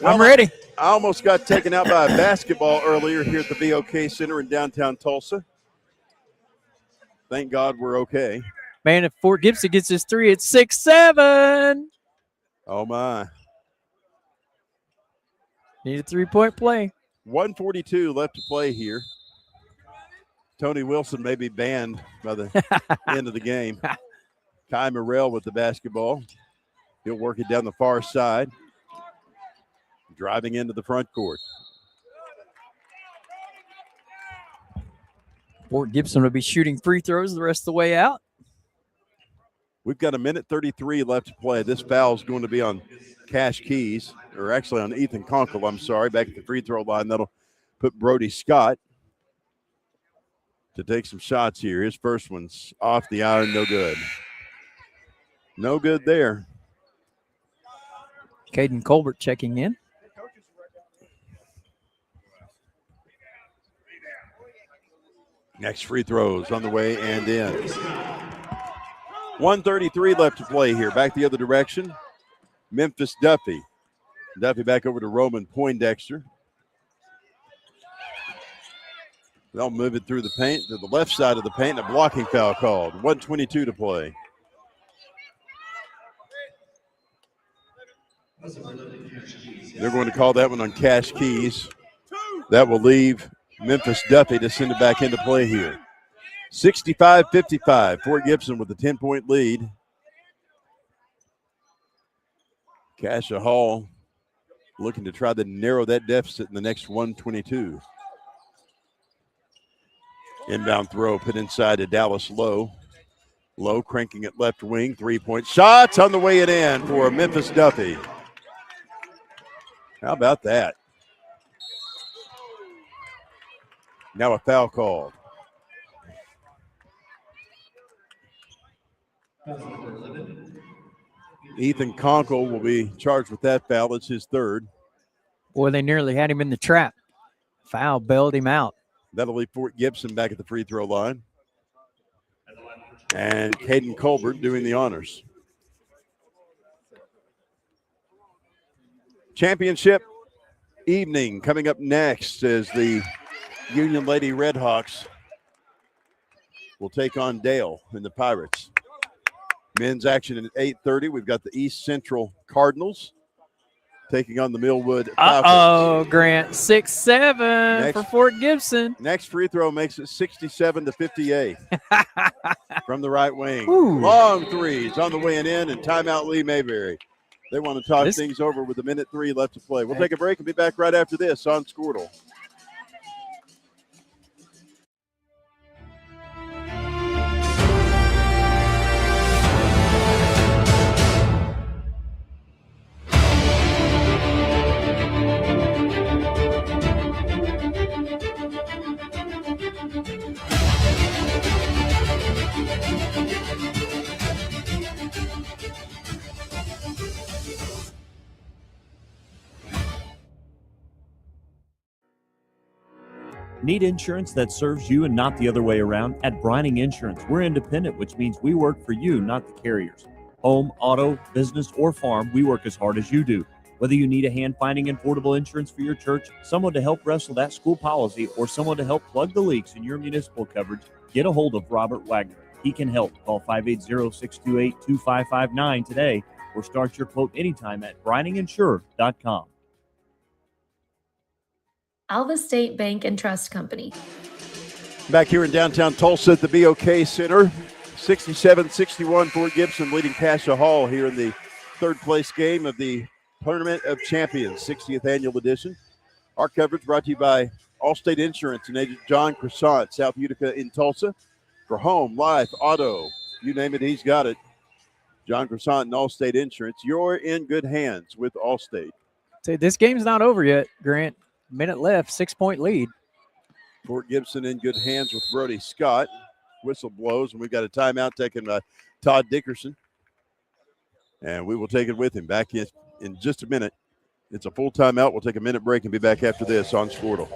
[SPEAKER 1] Well, I'm ready. I almost got taken out by a basketball earlier here at the BOK Center in downtown Tulsa. Thank God we're okay.
[SPEAKER 2] Man, if Fort Gibson gets his 3, it's 6-7.
[SPEAKER 1] Oh, my.
[SPEAKER 2] Need a 3-point play.
[SPEAKER 1] 1:42 left to play here. Tony Wilson may be banned by the end of the game. Kai Morrell with the basketball. He'll work it down the far side. Driving into the front court.
[SPEAKER 2] Fort Gibson will be shooting free throws the rest of the way out.
[SPEAKER 1] We've got a minute 33 left to play. This foul is going to be on Cash Keys, or actually on Ethan Conkle, I'm sorry, back at the free throw line. That'll put Brody Scott to take some shots here. His first one's off the iron, no good. No good there.
[SPEAKER 2] Caden Colbert checking in.
[SPEAKER 1] Next free throws on the way and in. 1:33 left to play here. Back the other direction. Memphis Duffy. Duffy back over to Roman Poindexter. They'll move it through the paint to the left side of the paint. A blocking foul called. 1:22 to play. They're going to call that one on Cash Keys. That will leave Memphis Duffy to send it back into play here. 65-55. Fort Gibson with a 10-point lead. Cascia Hall looking to try to narrow that deficit in the next 1:22. Inbound throw put inside to Dallas Lowe. Lowe cranking it left wing. 3-point shots on the way it in for Memphis Duffy. How about that? Now a foul call. Ethan Conkle will be charged with that foul. It's his third.
[SPEAKER 2] Boy, they nearly had him in the trap. Foul bailed him out.
[SPEAKER 1] That'll leave Fort Gibson back at the free throw line. And Caden Colbert doing the honors. Championship evening coming up next as the Union Lady Redhawks will take on Dale and the Pirates. Men's action at 8:30. We've got the East Central Cardinals taking on the Millwood Falcons.
[SPEAKER 2] Uh-oh, Grant. 6-7 for Fort Gibson.
[SPEAKER 1] Next free throw makes it 67-58 from the right wing.
[SPEAKER 2] Ooh.
[SPEAKER 1] Long threes on the way and in, and timeout Lee Mayberry. They want to talk things over with 1:03 left to play. We'll take a break and be back right after this on Squirtle.
[SPEAKER 20] Need insurance that serves you and not the other way around? At Brining Insurance, we're independent, which means we work for you, not the carriers. Home, auto, business, or farm, we work as hard as you do. Whether you need a hand-finding and portable insurance for your church, someone to help wrestle that school policy, or someone to help plug the leaks in your municipal coverage, get a hold of Robert Wagner. He can help. Call 580-628-2559 today or start your quote anytime at brininginsure.com.
[SPEAKER 5] Alva State Bank and Trust Company.
[SPEAKER 1] Back here in downtown Tulsa at the BOK Center, 67-61 Fort Gibson leading Cascia Hall here in the third place game of the Tournament of Champions, 60th annual edition. Our coverage brought to you by Allstate Insurance and Agent John Croissant, South Utica in Tulsa. For home, life, auto, you name it, he's got it. John Croissant and Allstate Insurance. You're in good hands with Allstate.
[SPEAKER 2] Say, this game's not over yet, Grant. Minute left, 6-point lead.
[SPEAKER 1] Fort Gibson in good hands with Brody Scott. Whistle blows, and we've got a timeout taken by Todd Dickerson. And we will take it with him back in just a minute. It's a full timeout. We'll take a minute break and be back after this on Squirtle.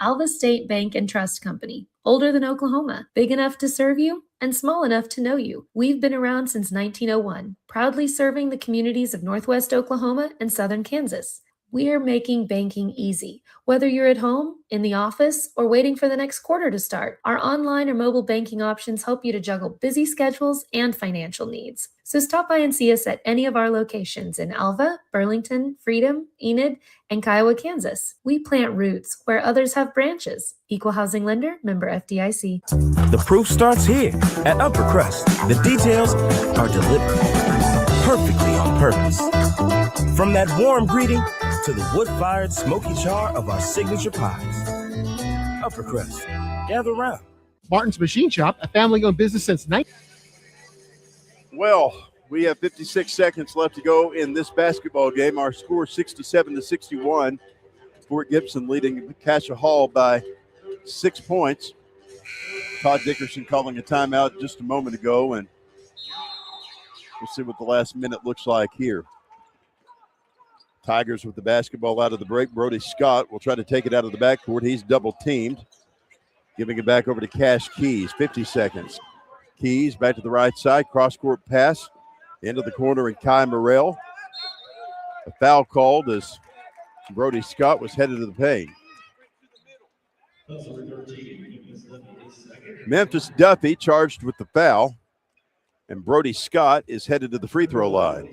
[SPEAKER 5] Alva State Bank and Trust Company. Older than Oklahoma, big enough to serve you, and small enough to know you. We've been around since 1901, proudly serving the communities of Northwest Oklahoma and Southern Kansas. We're making banking easy. Whether you're at home, in the office, or waiting for the next quarter to start, our online or mobile banking options help you to juggle busy schedules and financial needs. So stop by and see us at any of our locations in Alva, Burlington, Freedom, Enid, and Kiowa, Kansas. We plant roots where others have branches. Equal Housing Lender, member FDIC.
[SPEAKER 6] The proof starts here at Upper Crust. The details are deliberate, perfectly on purpose. From that warm greeting to the wood-fired smoky char of our signature pies. Upper Crust, gather around.
[SPEAKER 23] Martin's Machine Shop, a family-owned business since 19.
[SPEAKER 1] Well, we have 56 seconds left to go in this basketball game. Our score 67-61. Fort Gibson leading Cascia Hall by 6 points. Todd Dickerson calling a timeout just a moment ago, and we'll see what the last minute looks like here. Tigers with the basketball out of the break. Brody Scott will try to take it out of the backcourt. He's double teamed. Giving it back over to Cash Keys. 50 seconds. Keys back to the right side. Cross-court pass into the corner, and Kai Morrell. A foul called as Brody Scott was headed to the paint. Memphis Duffy charged with the foul, and Brody Scott is headed to the free throw line.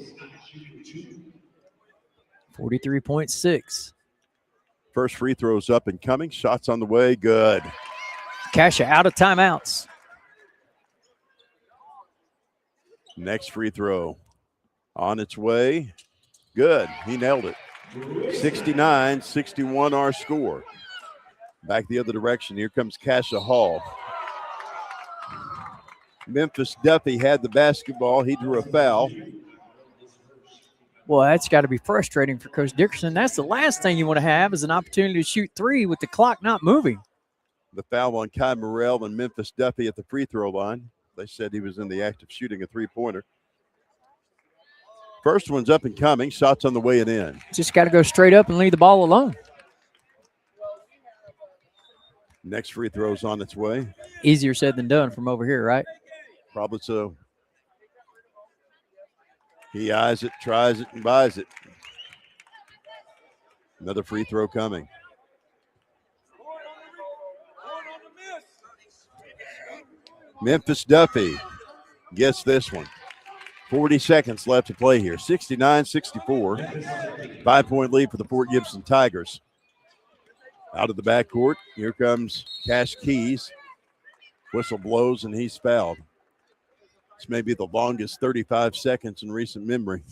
[SPEAKER 2] 43.6.
[SPEAKER 1] First free throws up and coming. Shots on the way. Good.
[SPEAKER 2] Cascia out of timeouts.
[SPEAKER 1] Next free throw on its way. Good. He nailed it. 69-61 our score. Back the other direction. Here comes Cascia Hall. Memphis Duffy had the basketball. He drew a foul.
[SPEAKER 2] Well, that's got to be frustrating for Coach Dickerson. That's the last thing you want to have is an opportunity to shoot three with the clock not moving.
[SPEAKER 1] The foul on Kai Morrell and Memphis Duffy at the free throw line. They said he was in the act of shooting a three-pointer. First one's up and coming. Shots on the way and in.
[SPEAKER 2] Just got to go straight up and leave the ball alone.
[SPEAKER 1] Next free throw's on its way.
[SPEAKER 2] Easier said than done from over here, right?
[SPEAKER 1] Probably so. He eyes it, tries it, and buys it. Another free throw coming. Memphis Duffy gets this one. 40 seconds left to play here. 69-64. 5-point lead for the Fort Gibson Tigers. Out of the backcourt, here comes Cash Keys. Whistle blows, and he's fouled. This may be the longest 35 seconds in recent memory.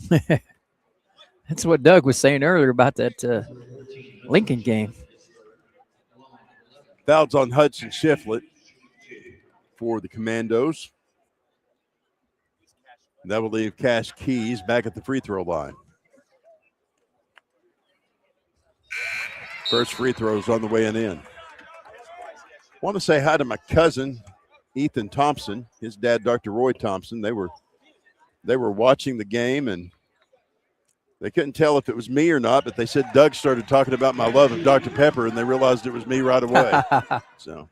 [SPEAKER 2] That's what Doug was saying earlier about that Lincoln game.
[SPEAKER 1] Fouls on Hudson Shiflett for the Commandos. That will leave Cash Keys back at the free throw line. First free throw is on the way and in. Want to say hi to my cousin, Ethan Thompson, his dad, Dr. Roy Thompson. They were watching the game, and they couldn't tell if it was me or not, but they said Doug started talking about my love of Dr. Pepper, and they realized it was me right away. So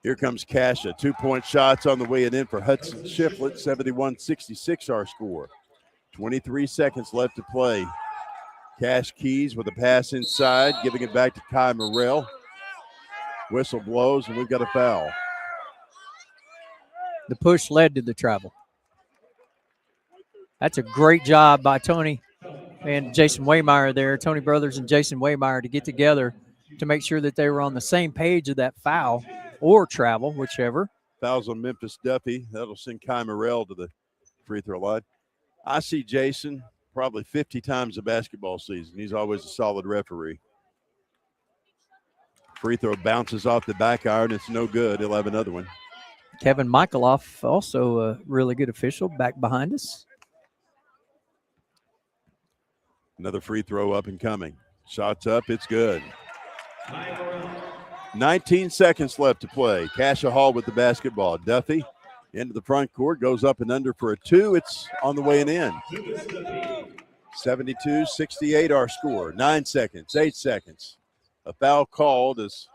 [SPEAKER 1] here comes Cascia. 2-point shots on the way and in for Hudson Shiflett. 71-66 our score. 23 seconds left to play. Cash Keys with a pass inside, giving it back to Kai Morrell. Whistle blows, and we've got a foul.
[SPEAKER 2] The push led to the travel. That's a great job by Tony and Jason Waymeyer there, Tony Brothers and Jason Waymeyer, to get together to make sure that they were on the same page of that foul or travel, whichever.
[SPEAKER 1] Fouls on Memphis Duffy. That'll send Kai Morrell to the free throw line. I see Jason probably 50 times a basketball season. He's always a solid referee. Free throw bounces off the back iron. It's no good. He'll have another one.
[SPEAKER 2] Kevin Michaeloff, also a really good official, back behind us.
[SPEAKER 1] Another free throw up and coming. Shots up. It's good. 19 seconds left to play. Cascia Hall with the basketball. Duffy into the front court, goes up and under for a two. It's on the way and in. 72-68 our score. 9 seconds, 8 seconds. A foul called as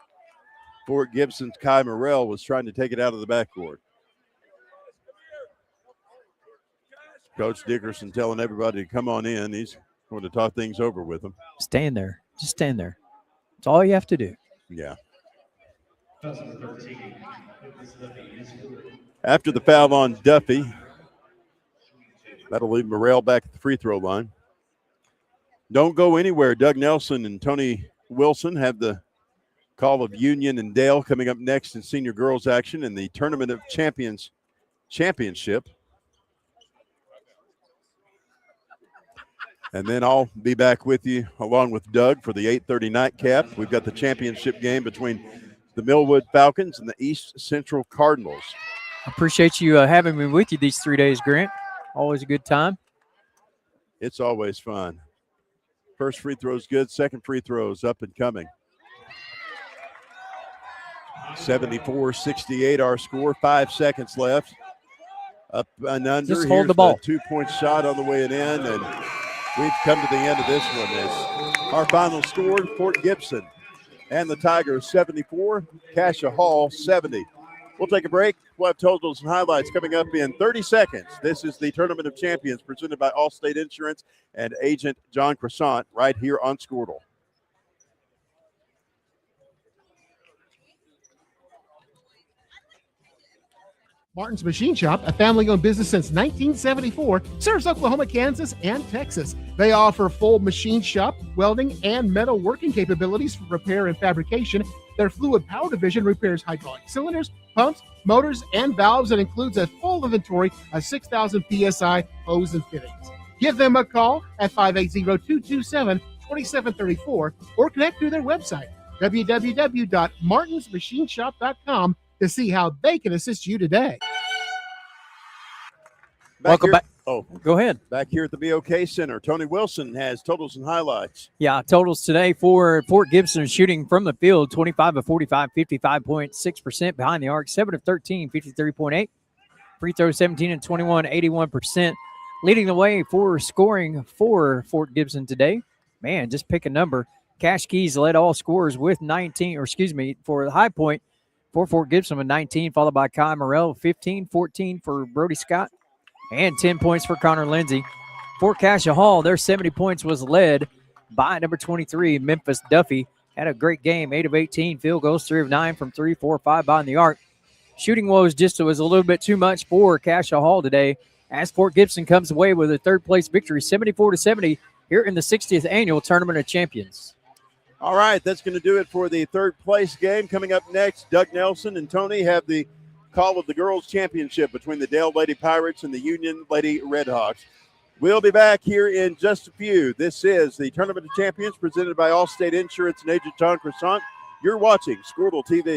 [SPEAKER 1] Fort Gibson's Kai Morrell was trying to take it out of the backcourt. Coach Dickerson telling everybody to come on in. He's going to talk things over with them.
[SPEAKER 2] Stand there. Just stand there. That's all you have to do.
[SPEAKER 1] Yeah. After the foul on Duffy, that'll leave Morrell back at the free throw line. Don't go anywhere. Doug Nelson and Tony Wilson have the call of Union and Dale coming up next in senior girls action in the Tournament of Champions Championship. And then I'll be back with you along with Doug for the 8:30 nightcap. We've got the championship game between the Millwood Falcons and the East Central Cardinals.
[SPEAKER 2] I appreciate you having me with you these 3 days, Grant. Always a good time.
[SPEAKER 1] It's always fun. First free throw is good. Second free throw is up and coming. 74-68 our score. 5 seconds left. Up and under.
[SPEAKER 2] Just hold the ball.
[SPEAKER 1] 2-point shot on the way and in, and we've come to the end of this one. As our final score, Fort Gibson and the Tigers 74, Cascia Hall 70. We'll take a break. We'll have totals and highlights coming up in 30 seconds. This is the Tournament of Champions presented by Allstate Insurance and agent John Croissant right here on Squirtle.
[SPEAKER 23] Martin's Machine Shop, a family-owned business since 1974, serves Oklahoma, Kansas, and Texas. They offer full machine shop, welding, and metal working capabilities for repair and fabrication. Their fluid power division repairs hydraulic cylinders, pumps, motors, and valves, and includes a full inventory of 6,000 PSI hose and fittings. Give them a call at 580-227-2734 or connect through their website, www.martinsmachineshop.com to see how they can assist you today.
[SPEAKER 2] Welcome back.
[SPEAKER 1] Oh,
[SPEAKER 2] go ahead.
[SPEAKER 1] Back here at the BOK Center, Tony Wilson has totals and highlights.
[SPEAKER 2] Yeah, totals today for Fort Gibson shooting from the field 25 of 45, 55.6%. Behind the arc, 7 of 13, 53.8. Free throws 17 and 21, 81%. Leading the way for scoring for Fort Gibson today. Man, just pick a number. Cash Keys led all scorers with 19, for the high point for Fort Gibson with 19, followed by Kai Morrell, 15, 14 for Brody Scott, and 10 points for Connor Lindsay. For Cascia Hall, their 70 points was led by number 23, Memphis Duffy. Had a great game, 8 of 18 field goals, 3 of 9 from 3, 4 of 5 behind the arc. Shooting was a little bit too much for Cascia Hall today, as Fort Gibson comes away with a third-place victory, 74-70, here in the 60th Annual Tournament of Champions.
[SPEAKER 1] All right, that's going to do it for the third-place game. Coming up next, Doug Nelson and Tony have the call of the girls' championship between the Dale Lady Pirates and the Union Lady Redhawks. We'll be back here in just a few. This is the Tournament of Champions presented by Allstate Insurance and Agent John Croissant. You're watching Squirtle TV.